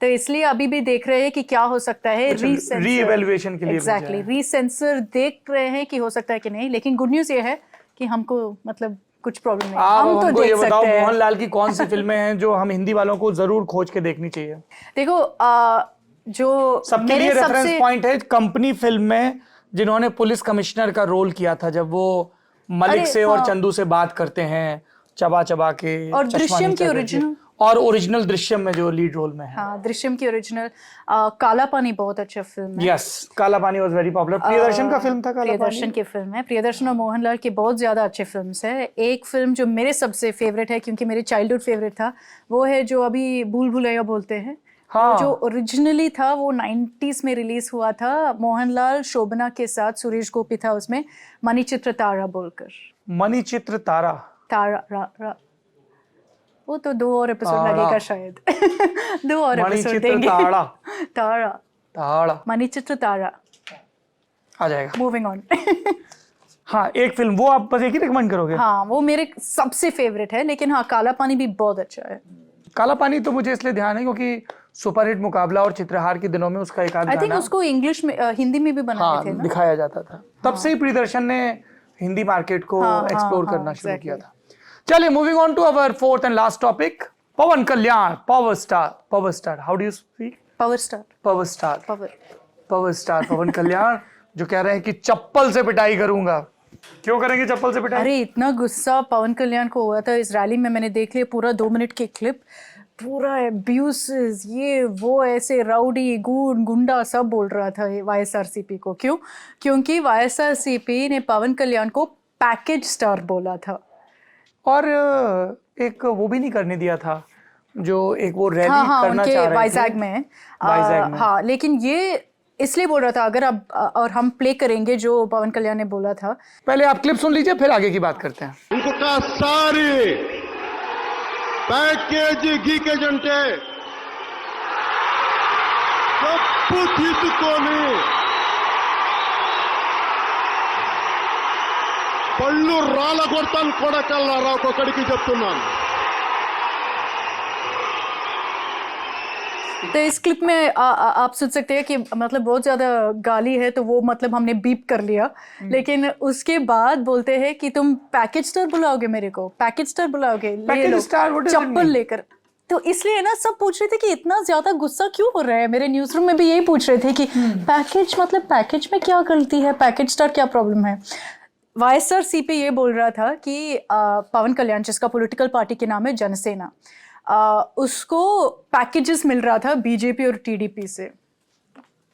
[SPEAKER 2] तो इसलिए अभी भी देख रहे हैं कि क्या हो सकता है,
[SPEAKER 1] री-इवैल्यूएशन के लिए
[SPEAKER 2] एग्जैक्टली रीसेंसर देख रहे हैं कि हो सकता है कि नहीं, लेकिन गुड न्यूज ये है कि हमको मतलब कुछ प्रॉब्लम नहीं,
[SPEAKER 1] आप
[SPEAKER 2] हम तो
[SPEAKER 1] हमको ये
[SPEAKER 2] देख
[SPEAKER 1] बताओ
[SPEAKER 2] सकते हैं।
[SPEAKER 1] मोहनलाल की कौन सी फिल्में हैं जो हम हिंदी वालों को जरूर खोज के देखनी चाहिए?
[SPEAKER 2] देखो जो
[SPEAKER 1] सबके
[SPEAKER 2] मेरे
[SPEAKER 1] लिए रेफरेंस
[SPEAKER 2] सबसे
[SPEAKER 1] पॉइंट है कंपनी फिल्म में जिन्होंने पुलिस कमिश्नर का रोल किया था, जब वो मलिक
[SPEAKER 2] अरे,
[SPEAKER 1] से और
[SPEAKER 2] हाँ।
[SPEAKER 1] चंदू से बात करते हैं चबा चबा के,
[SPEAKER 2] और
[SPEAKER 1] चश्मा
[SPEAKER 2] दृश्यम
[SPEAKER 1] नीचा
[SPEAKER 2] की
[SPEAKER 1] करके।
[SPEAKER 2] ओरिजिनल,
[SPEAKER 1] और ओरिजिनल दृश्यम में जो लीड रोल में है।
[SPEAKER 2] हाँ दृश्यम की ओरिजिनल, काला पानी बहुत अच्छा फिल्म है।
[SPEAKER 1] यस, काला पानी वाज वेरी पॉपुलर। प्रियदर्शन का फिल्म था काला
[SPEAKER 2] प्रियदर्शन
[SPEAKER 1] पानी।
[SPEAKER 2] की फिल्म है, प्रियदर्शन और मोहनलाल की बहुत ज्यादा अच्छे फिल्म्स है। एक फिल्म जो मेरे सबसे फेवरेट है, क्योंकि मेरे चाइल्डहुड फेवरेट था, वो है जो अभी भूल भुलैया बोलते हैं।
[SPEAKER 1] हाँ।
[SPEAKER 2] वो जो ओरिजिनली था वो 90s में रिलीज हुआ था, मोहनलाल शोभना के साथ, सुरेश गोपी था उसमें, मणिचित्र तारा बोलकर।
[SPEAKER 1] मणिचित्र तारा।
[SPEAKER 2] तारा वो तो 2 और एपिसोड
[SPEAKER 1] तारा।
[SPEAKER 2] लगेगा शायद। 2 और एपिसोड
[SPEAKER 1] मणिचित्र
[SPEAKER 2] देंगे।
[SPEAKER 1] तारा।
[SPEAKER 2] तारा,
[SPEAKER 1] तारा
[SPEAKER 2] मणिचित्र तारा।
[SPEAKER 1] आ जाएगा।
[SPEAKER 2] Moving on.
[SPEAKER 1] हाँ, एक फिल्म वो आप बस एक ही रिकमेंड करोगे?
[SPEAKER 2] हाँ वो मेरे सबसे फेवरेट है, लेकिन हाँ काला पानी भी बहुत अच्छा है।
[SPEAKER 1] काला पानी तो मुझे इसलिए ध्यान है क्योंकि सुपरहिट मुकाबला और चित्रहार के दिनों में उसका एक आध
[SPEAKER 2] आई थिंक
[SPEAKER 1] गाना
[SPEAKER 2] उसको इंग्लिश में हिंदी में भी बनाए थे
[SPEAKER 1] हाँ
[SPEAKER 2] ना।
[SPEAKER 1] दिखाया जाता था। तब से ही प्रियदर्शन ने हिंदी मार्केट को एक्सप्लोर करना शुरू किया था। चलिए, moving on to our fourth and last topic, Pawan Kalyan, power star, how do you speak?
[SPEAKER 2] Power star,
[SPEAKER 1] power star Pawan Kalyan, जो कह रहे हैं कि चप्पल से पिटाई करूंगा। क्यों करेंगे चप्पल से पिटाई?
[SPEAKER 2] अरे इतना गुस्सा पवन कल्याण को हुआ था इस रैली में, मैंने देख लिया पूरा 2 मिनट के क्लिप, पूरा अब्यूसेस, ये वो, ऐसे राउडी गुंडा सब बोल रहा था वाईएसआरसीपी को। क्यों? क्योंकि वाईएसआरसीपी ने पवन कल्याण को पैकेज स्टार बोला था।
[SPEAKER 1] और एक वो भी नहीं करने दिया था, जो एक वो रैली
[SPEAKER 2] हाँ
[SPEAKER 1] करना
[SPEAKER 2] उनके
[SPEAKER 1] चाह रहे थे
[SPEAKER 2] वाइजैग में, हाँ, लेकिन ये इसलिए बोल रहा था, अगर आप और हम प्ले करेंगे जो पवन कल्याण ने बोला था।
[SPEAKER 1] पहले आप क्लिप सुन लीजिए, फिर आगे की बात करते हैं।
[SPEAKER 7] ఇంకొకసారి ప్యాకేజీ గీకేజంటే తప్పు తీసుకొని పళ్ళు రాలగొడతాను కొడకల్లారా, ఒక్కొక్కడికి చెప్తున్నాను।
[SPEAKER 2] तो इस क्लिप में आप सुन सकते हैं कि मतलब बहुत ज्यादा गाली है, तो वो मतलब हमने बीप कर लिया, लेकिन उसके बाद बोलते हैं कि तुम पैकेज स्टार बुलाओगे मेरे को, पैकेज स्टार बुलाओगे, ले
[SPEAKER 1] package
[SPEAKER 2] low
[SPEAKER 1] star, what does it
[SPEAKER 2] chappal
[SPEAKER 1] mean?
[SPEAKER 2] लेकर। तो इसलिए ना सब पूछ रहे थे कि इतना ज्यादा गुस्सा क्यों हो रहा है, मेरे न्यूज रूम में भी यही पूछ रहे थे कि पैकेज मतलब पैकेज में क्या गलती है, पैकेज स्टार क्या प्रॉब्लम है। वाईएसआरसीपी ये बोल रहा था कि पवन कल्याण, जिसका पॉलिटिकल पार्टी के नाम है जनसेना, उसको पैकेजेस मिल रहा था बीजेपी और टीडीपी से,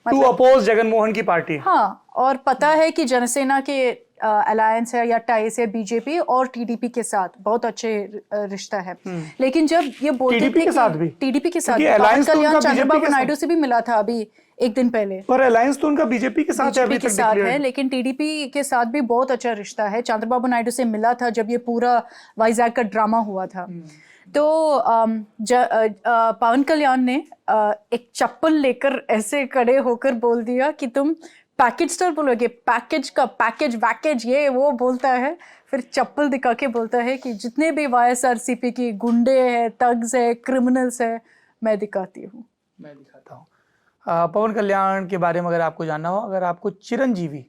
[SPEAKER 1] टू अपोज जगनमोहन की पार्टी।
[SPEAKER 2] हाँ, और पता है कि जनसेना के अलायंस है या टाइस है बीजेपी और टीडीपी के साथ, बहुत अच्छे रिश्ता है। लेकिन जब ये बोलते
[SPEAKER 1] टीडीपी
[SPEAKER 2] थे
[SPEAKER 1] के साथ भी?
[SPEAKER 2] टीडीपी के साथ
[SPEAKER 1] क्योंकि
[SPEAKER 2] पवन
[SPEAKER 1] alliance तो
[SPEAKER 2] कल्याण
[SPEAKER 1] उनका BJP
[SPEAKER 2] चंद्रबाबू
[SPEAKER 1] के साथ-
[SPEAKER 2] नायडू से भी मिला था अभी एक दिन पहले।
[SPEAKER 1] पर अलायंस तो उनका बीजेपी के साथ है, अभी
[SPEAKER 2] बीजेपी के
[SPEAKER 1] तक
[SPEAKER 2] साथ है,
[SPEAKER 1] declared।
[SPEAKER 2] लेकिन टीडीपी के साथ भी बहुत अच्छा रिश्ता है। चंद्रबाबू नायडू से मिला था जब ये पूरा वाइजैग का ड्रामा हुआ था। तो पवन कल्याण ने एक चप्पल लेकर ऐसे खड़े होकर बोल दिया कि तुम पैकेज स्टार बोलोगे, पैकेज का पैकेज वैकेज ये वो बोलता है, फिर चप्पल दिखा के बोलता है कि जितने भी वाईएसआरसीपी की गुंडे हैं, तग्स है, क्रिमिनल्स है, मैं दिखाती हूँ।
[SPEAKER 1] मैं दिखाता हूँ। पवन कल्याण के बारे में अगर आपको जानना हो, अगर आपको चिरंजीवी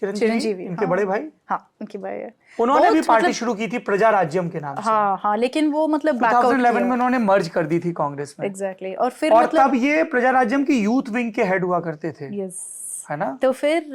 [SPEAKER 2] चिरंजीवी,
[SPEAKER 1] इनके
[SPEAKER 2] हाँ।
[SPEAKER 1] बड़े भाई,
[SPEAKER 2] हाँ उनकी भाई है,
[SPEAKER 1] उन्होंने भी
[SPEAKER 2] बहुत
[SPEAKER 1] पार्टी
[SPEAKER 2] मतलब-
[SPEAKER 1] शुरू की थी प्रजा राज्यम के नाम से।
[SPEAKER 2] हाँ हाँ, लेकिन वो मतलब बैकआउट
[SPEAKER 1] 2011 में उन्होंने मर्ज कर दी थी कांग्रेस में।
[SPEAKER 2] एग्जैक्टली, और फिर
[SPEAKER 1] और
[SPEAKER 2] मतलब
[SPEAKER 1] तब ये प्रजा राज्यम की यूथ विंग के हेड हुआ करते थे,
[SPEAKER 2] यस,
[SPEAKER 1] है ना?
[SPEAKER 2] तो फिर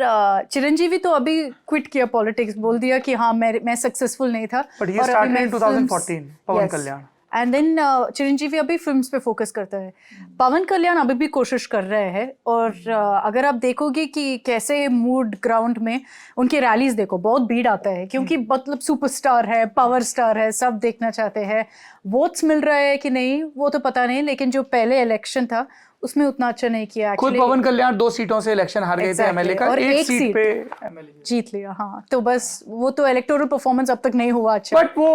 [SPEAKER 2] चिरंजीवी तो अभी क्विट किया पॉलिटिक्स, बोल दिया कि हाँ मैं सक्सेसफुल नहीं था।
[SPEAKER 1] But he started in 2014, Pawan Kalyan.
[SPEAKER 2] And then Chiranjeevi अभी फिल्म्स पे फोकस करता है। पवन कल्याण अभी भी कोशिश कर रहे हैं, और अगर आप देखोगे कि कैसे मूड ग्राउंड में उनकी रैलीज देखो, बहुत भीड़ आता है, क्योंकि मतलब सुपरस्टार है, पावर स्टार है, सब देखना चाहते हैं। वोट्स मिल रहा है कि नहीं वो तो पता नहीं, लेकिन जो पहले इलेक्शन था उसमें उतना अच्छा नहीं किया।
[SPEAKER 1] खुद
[SPEAKER 2] Actually,
[SPEAKER 1] पवन कल्याण 2 सीटों से इलेक्शन हार गए थे
[SPEAKER 2] Exactly,
[SPEAKER 1] एमएलए का,
[SPEAKER 2] और
[SPEAKER 1] एक
[SPEAKER 2] एक
[SPEAKER 1] सीट
[SPEAKER 2] सीट
[SPEAKER 1] पे एमएलए
[SPEAKER 2] जीत लिया। हाँ, तो बस वो तो इलेक्टोरल परफॉर्मेंस अब तक नहीं हुआ अच्छा,
[SPEAKER 1] बट वो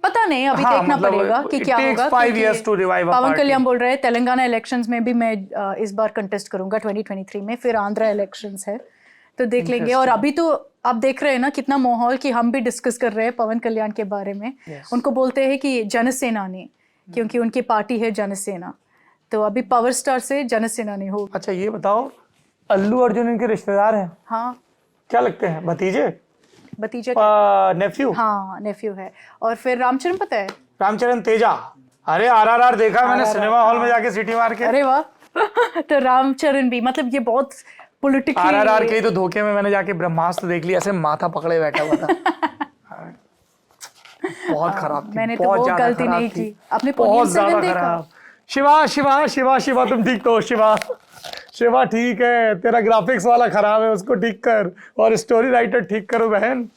[SPEAKER 2] पता नहीं, अभी
[SPEAKER 1] हाँ,
[SPEAKER 2] देखना
[SPEAKER 1] मतलब
[SPEAKER 2] पड़ेगा कि
[SPEAKER 1] it
[SPEAKER 2] क्या
[SPEAKER 1] takes
[SPEAKER 2] होगा।
[SPEAKER 1] 5
[SPEAKER 2] क्योंकि
[SPEAKER 1] years to revive a
[SPEAKER 2] Pawan
[SPEAKER 1] party.
[SPEAKER 2] कल्याण बोल रहे हैं तेलंगाना इलेक्शंस में भी मैं इस बार कंटेस्ट करूंगा 2023 में, फिर आंध्रा इलेक्शंस है, तो देख लेंगे। और अभी तो आप देख रहे हैं ना कितना माहौल कि हम भी डिस्कस कर रहे हैं पवन कल्याण के बारे में। उनको बोलते हैं कि जनसेनानी, क्योंकि उनकी पार्टी है जनसेना। तो अभी पावर स्टार से जनसेनानी हो।
[SPEAKER 1] अच्छा ये बताओ, अल्लू अर्जुन इनके रिश्तेदार हैं?
[SPEAKER 2] हाँ,
[SPEAKER 1] क्या लगते हैं, भतीजे,
[SPEAKER 2] भतीजा
[SPEAKER 1] नेफ्यू?
[SPEAKER 2] हाँ, नेफ्यू है। और फिर रामचरण पता है?
[SPEAKER 1] रामचरण तेजा, अरे आरआरआर देखा मैंने सिनेमा हॉल में जाके सीटी मार के।
[SPEAKER 2] अरे वाह। तो रामचरण भी, मतलब ये बहुत पॉलिटिकली,
[SPEAKER 1] आरआरआर के ही तो धोखे में मैंने जाके ब्रह्मास्त्र देख लिया, ऐसे माथा पकड़े बैठा हुआ था। बहुत खराब थी,
[SPEAKER 2] मैंने तो
[SPEAKER 1] बहुत
[SPEAKER 2] वो
[SPEAKER 1] ज्यादा
[SPEAKER 2] गलती
[SPEAKER 1] खराब
[SPEAKER 2] नहीं
[SPEAKER 1] थी,
[SPEAKER 2] की। आपने
[SPEAKER 1] बहुत
[SPEAKER 2] पोनियन
[SPEAKER 1] ज्यादा
[SPEAKER 2] सेवन देखा?
[SPEAKER 1] खराब। शिवा शिवा शिवा शिवा तुम ठीक तो हो शिवा? शिवा ठीक है, तेरा ग्राफिक्स वाला खराब है, उसको ठीक कर, और स्टोरी राइटर ठीक करो बहन।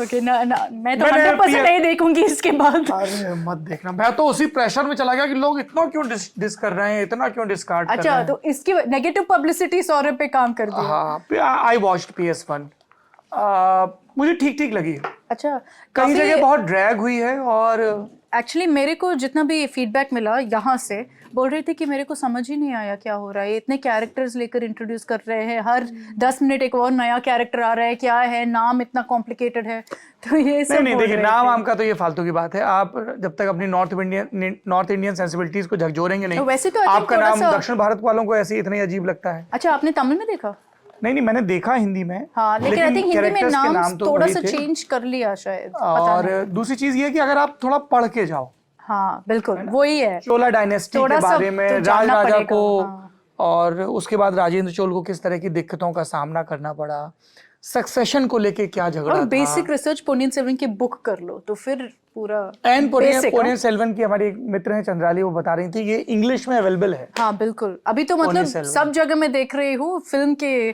[SPEAKER 2] ओके ना, मैं तो
[SPEAKER 1] मैंने
[SPEAKER 2] 100% नहीं देखूंगी इसके बाद।
[SPEAKER 1] अरे मत देखना, मैं तो उसी प्रेशर में चला गया कि लोग इतना क्यों डिस कर रहे हैं, इतना क्यों डिस्कार्ड कर रहे
[SPEAKER 2] अच्छा,
[SPEAKER 1] हैं।
[SPEAKER 2] तो इसकी नेगेटिव पब्लिसिटी सौरभ पे काम कर दिया।
[SPEAKER 1] हाँ, आई वॉच्ड PS1, मुझे ठीक ठीक लगी।
[SPEAKER 2] अच्छा,
[SPEAKER 1] कई जगह बहुत ड्रैग हुई है, और
[SPEAKER 2] एक्चुअली मेरे को जितना भी फीडबैक मिला यहाँ से, बोल रहे थे कि मेरे को समझ ही नहीं आया क्या हो रहा है। इतने कैरेक्टर्स लेकर इंट्रोड्यूस कर रहे हैं, हर 10 मिनट एक और नया कैरेक्टर आ रहा है, क्या है नाम इतना कॉम्प्लिकेटेड है। तो ये सब
[SPEAKER 1] नहीं
[SPEAKER 2] बोल
[SPEAKER 1] देखिए,
[SPEAKER 2] रहे
[SPEAKER 1] नाम
[SPEAKER 2] थे।
[SPEAKER 1] आम का तो ये फालतू की बात है। आप जब तक अपनी नॉर्थ इंडियन सेंसिबिलिटीज को झकझोरेंगे नहीं,
[SPEAKER 2] तो वैसे तो I think
[SPEAKER 1] आपका
[SPEAKER 2] थोड़ा
[SPEAKER 1] नाम
[SPEAKER 2] सा-
[SPEAKER 1] दक्षिण भारत वालों को ऐसे ही इतना ही अजीब लगता है।
[SPEAKER 2] अच्छा, आपने तमिल में देखा?
[SPEAKER 1] नहीं, मैंने देखा हिंदी में,
[SPEAKER 2] हाँ, लेकिन आई थिंक हिंदी में
[SPEAKER 1] characters के
[SPEAKER 2] नाम
[SPEAKER 1] तो
[SPEAKER 2] थोड़ा
[SPEAKER 1] वही
[SPEAKER 2] सा
[SPEAKER 1] थे।
[SPEAKER 2] चेंज कर लिया शायद, पता
[SPEAKER 1] और
[SPEAKER 2] नहीं।
[SPEAKER 1] दूसरी चीज ये कि अगर आप थोड़ा पढ़ के जाओ,
[SPEAKER 2] हाँ बिल्कुल वही है।
[SPEAKER 1] चोला डायनेस्टी
[SPEAKER 2] थोड़ा
[SPEAKER 1] के
[SPEAKER 2] सा
[SPEAKER 1] बारे में,
[SPEAKER 2] तो जानना
[SPEAKER 1] राजा
[SPEAKER 2] पड़ेगा,
[SPEAKER 1] को,
[SPEAKER 2] हाँ।
[SPEAKER 1] और उसके बाद राजेंद्र चोल को किस तरह की दिक्कतों का सामना करना पड़ा, सक्सेशन को लेके क्या झगड़ा
[SPEAKER 2] और
[SPEAKER 1] था।
[SPEAKER 2] बेसिक रिसर्च पोनियन सेवन की बुक कर लो तो फिर पूरा
[SPEAKER 1] एंड
[SPEAKER 2] basic,
[SPEAKER 1] पोनियन सेल्वन की हमारी एक मित्र हैं चंद्राली, वो बता रही थी ये इंग्लिश में अवेलेबल है।
[SPEAKER 2] हाँ बिल्कुल, अभी तो मतलब
[SPEAKER 1] पोनियन सेल्वन।
[SPEAKER 2] सब जगह मैं देख रही हूँ फिल्म के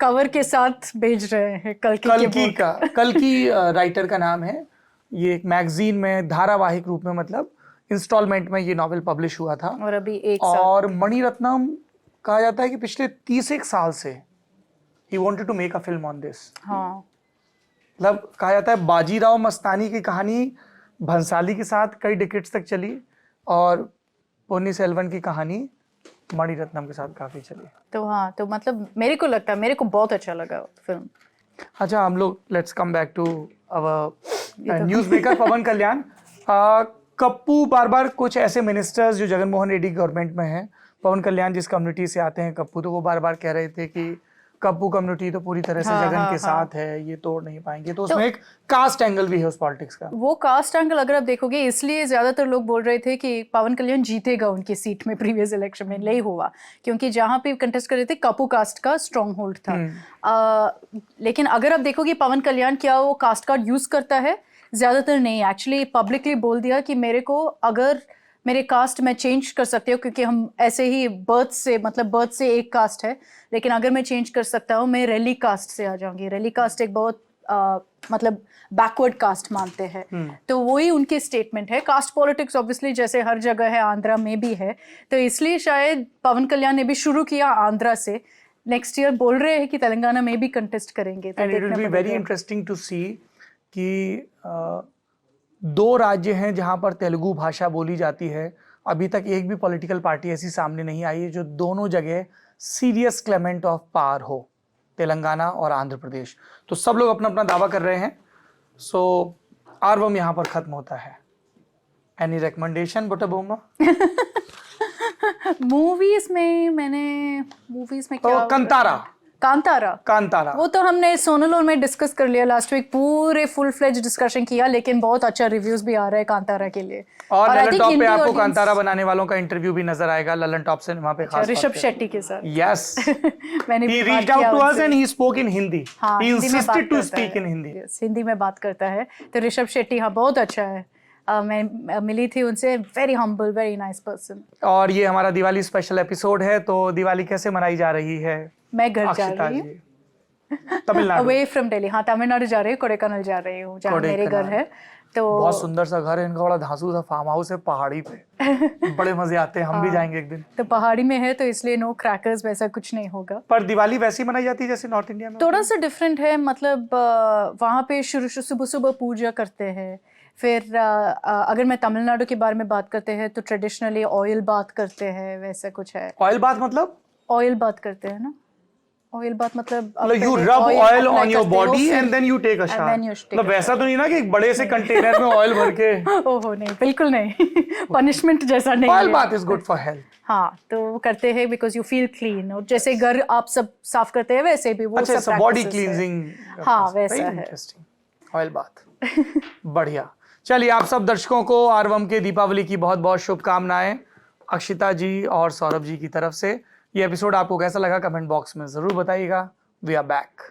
[SPEAKER 2] कवर के साथ भेज रहे हैं कल्कि के book।
[SPEAKER 1] कल्कि राइटर का नाम है। ये एक मैगजीन में धारावाहिक रूप में, मतलब इंस्टॉलमेंट में ये नॉवेल पब्लिश हुआ था।
[SPEAKER 2] और अभी एक साल
[SPEAKER 1] और मणिरत्नम कहा जाता है कि पिछले 30 साल से ही wanted to make a film on this.
[SPEAKER 2] हाँ
[SPEAKER 1] मतलब कहा जाता है बाजीराव मस्तानी की कहानी भंसाली के साथ कई डिकेट्स तक चली, और पोन्नी सेल्वन की कहानी मणिरत्नम के साथ काफी चली।
[SPEAKER 2] तो हाँ, तो मतलब मेरे को लगता है, मेरे को बहुत अच्छा लगा फिल्म।
[SPEAKER 1] अच्छा, हम लोग let's come back to our news maker Pawan Kalyan. Kapu बार बार कुछ ऐसे मिनिस्टर्स जो जगनमोहन रेड्डी गवर्नमेंट में हैं, पवन कल्याण जिस कम्युनिटी से आते हैं कप्पू, तो वो बार बार कह रहे थे कि कप्पू कम्युनिटी तो पूरी तरह से जगन के साथ है, ये तोड़ नहीं पाएंगे। तो उसमें एक कास्ट एंगल भी है उस पॉलिटिक्स का।
[SPEAKER 2] वो कास्ट एंगल अगर आप देखोगे, इसलिए ज्यादातर लोग बोल रहे थे कि पवन कल्याण जीतेगा उनकी सीट में प्रीवियस इलेक्शन में। नहीं हुआ, क्योंकि जहां पे कंटेस्ट कर रहे थे कप्पू कास्ट का स्ट्रॉन्ग होल्ड था। लेकिन अगर आप देखोगे पवन कल्याण क्या वो कास्ट कार्ड यूज करता है, ज्यादातर नहीं। एक्चुअली पब्लिकली बोल दिया कि मेरे को अगर मेरे कास्ट में चेंज कर सकते हो, क्योंकि हम ऐसे ही बर्थ से एक कास्ट है, लेकिन अगर मैं चेंज कर सकता हूँ मैं रैली कास्ट से आ जाऊंगी। रैली कास्ट एक बहुत मतलब बैकवर्ड कास्ट मानते हैं। तो वही उनकी स्टेटमेंट है। कास्ट पॉलिटिक्स ऑब्वियसली जैसे हर जगह है, आंध्रा में भी है, तो इसलिए शायद पवन कल्याण ने भी शुरू किया आंध्रा से। नेक्स्ट ईयर बोल रहे हैं कि तेलंगाना में भी कंटेस्ट करेंगे। तो
[SPEAKER 1] and it will be very interesting to see कि 2 राज्य हैं जहां पर तेलुगु भाषा बोली जाती है। अभी तक एक भी पॉलिटिकल पार्टी ऐसी सामने नहीं आई है जो दोनों जगह सीरियस क्लेमेंट ऑफ पावर हो, तेलंगाना और आंध्र प्रदेश। तो सब लोग अपना अपना दावा कर रहे हैं। सो आर्वम यहाँ पर खत्म होता है। Any recommendation बुटाबोमा?
[SPEAKER 2] मूवीज में
[SPEAKER 1] तो
[SPEAKER 2] क्या? कांतारा वो तो हमने सोनलोर में डिस्कस कर लिया लास्ट वीक, पूरे फुल फ्लेज डिस्कशन किया, लेकिन बहुत अच्छा रिव्यूज भी आ रहे हैं कांतारा के लिए।
[SPEAKER 1] और
[SPEAKER 2] I
[SPEAKER 1] ललन
[SPEAKER 2] think
[SPEAKER 1] टॉप पे
[SPEAKER 2] हिंदी
[SPEAKER 1] आपको
[SPEAKER 2] audience-
[SPEAKER 1] कांतारा बनाने वालों का इंटरव्यू भी नजर आएगा ललन टॉप सिनेमा पे, खास
[SPEAKER 2] ऋषभ शेट्टी के साथ।
[SPEAKER 1] यस,
[SPEAKER 2] मैंने
[SPEAKER 1] he
[SPEAKER 2] भी
[SPEAKER 1] reached
[SPEAKER 2] बात
[SPEAKER 1] out
[SPEAKER 2] किया
[SPEAKER 1] to us
[SPEAKER 2] उनसे।
[SPEAKER 1] and he spoke in Hindi.
[SPEAKER 2] हाँ,
[SPEAKER 1] He
[SPEAKER 2] हिंदी में बात
[SPEAKER 1] insisted to
[SPEAKER 2] करता
[SPEAKER 1] speak
[SPEAKER 2] है।
[SPEAKER 1] in Hindi.
[SPEAKER 2] Yes, हिंदी में बात करता है। तो ऋषभ शेट्टी हाँ बहुत अच्छा है। मैं मिली थी उनसे, very humble, very nice person.
[SPEAKER 1] और ये हमारा दिवाली स्पेशल एपिसोड है। तो दिवाली कैसे मनाई जा रही है
[SPEAKER 2] मैं घर जा
[SPEAKER 1] अक्षिता
[SPEAKER 2] रही हूँ,
[SPEAKER 1] जी? तमिलनाडु।
[SPEAKER 2] Away from Delhi. हाँ, तमिलनाडु जा रही हूँ, कोडाईकनाल जा रही हूँ, जहाँ मेरे घर है। तो
[SPEAKER 1] बहुत सुंदर सा घर है इनका, बड़ा धांसू सा फार्म हाउस है पहाड़ी पे। बड़े मजे आते हैं, हम भी जाएंगे एक दिन।
[SPEAKER 2] तो पहाड़ी में है, तो इसलिए नो क्रैकर्स वैसा कुछ नहीं होगा।
[SPEAKER 1] पर दिवाली वैसी मनाई जाती है जैसे नॉर्थ इंडिया में?
[SPEAKER 2] थोड़ा सा डिफरेंट है, मतलब वहाँ पे शुरू सुबह सुबह पूजा करते हैं। फिर अगर मैं तमिलनाडु के बारे में बात करते हैं तो ट्रेडिशनली ऑयल बात करते हैं, वैसा कुछ है।
[SPEAKER 1] ऑयल बात मतलब?
[SPEAKER 2] ऑयल बात करते हैं ना, ऑयल बात मतलब
[SPEAKER 1] you rub oil on your body and then you take a shower. मतलब वैसा तो नहीं ना कि एक बड़े से कंटेनर में ऑयल भर के।
[SPEAKER 2] ओहो नहीं, बिल्कुल नहीं। पनिशमेंट जैसा नहीं
[SPEAKER 1] ऑयल
[SPEAKER 2] है।
[SPEAKER 1] बात इज गुड फॉर हेल्थ।
[SPEAKER 2] हाँ, तो वो करते हैं बिकॉज यू फील क्लीन, और जैसे घर आप सब साफ करते हैं वैसे भी वो
[SPEAKER 1] अच्छा,
[SPEAKER 2] सब
[SPEAKER 1] बॉडी
[SPEAKER 2] practices है।
[SPEAKER 1] क्लींजिंग।
[SPEAKER 2] हाँ, वैसा है।
[SPEAKER 1] इंटरेस्टिंग। ऑयल बात। बढ़िया। चलिए, आप सब दर्शकों को आरवम के दीपावली की बहुत बहुत शुभकामनाएं अक्षिता जी और सौरभ जी की तरफ से। ये एपिसोड आपको कैसा लगा कमेंट बॉक्स में जरूर बताइएगा। We are back.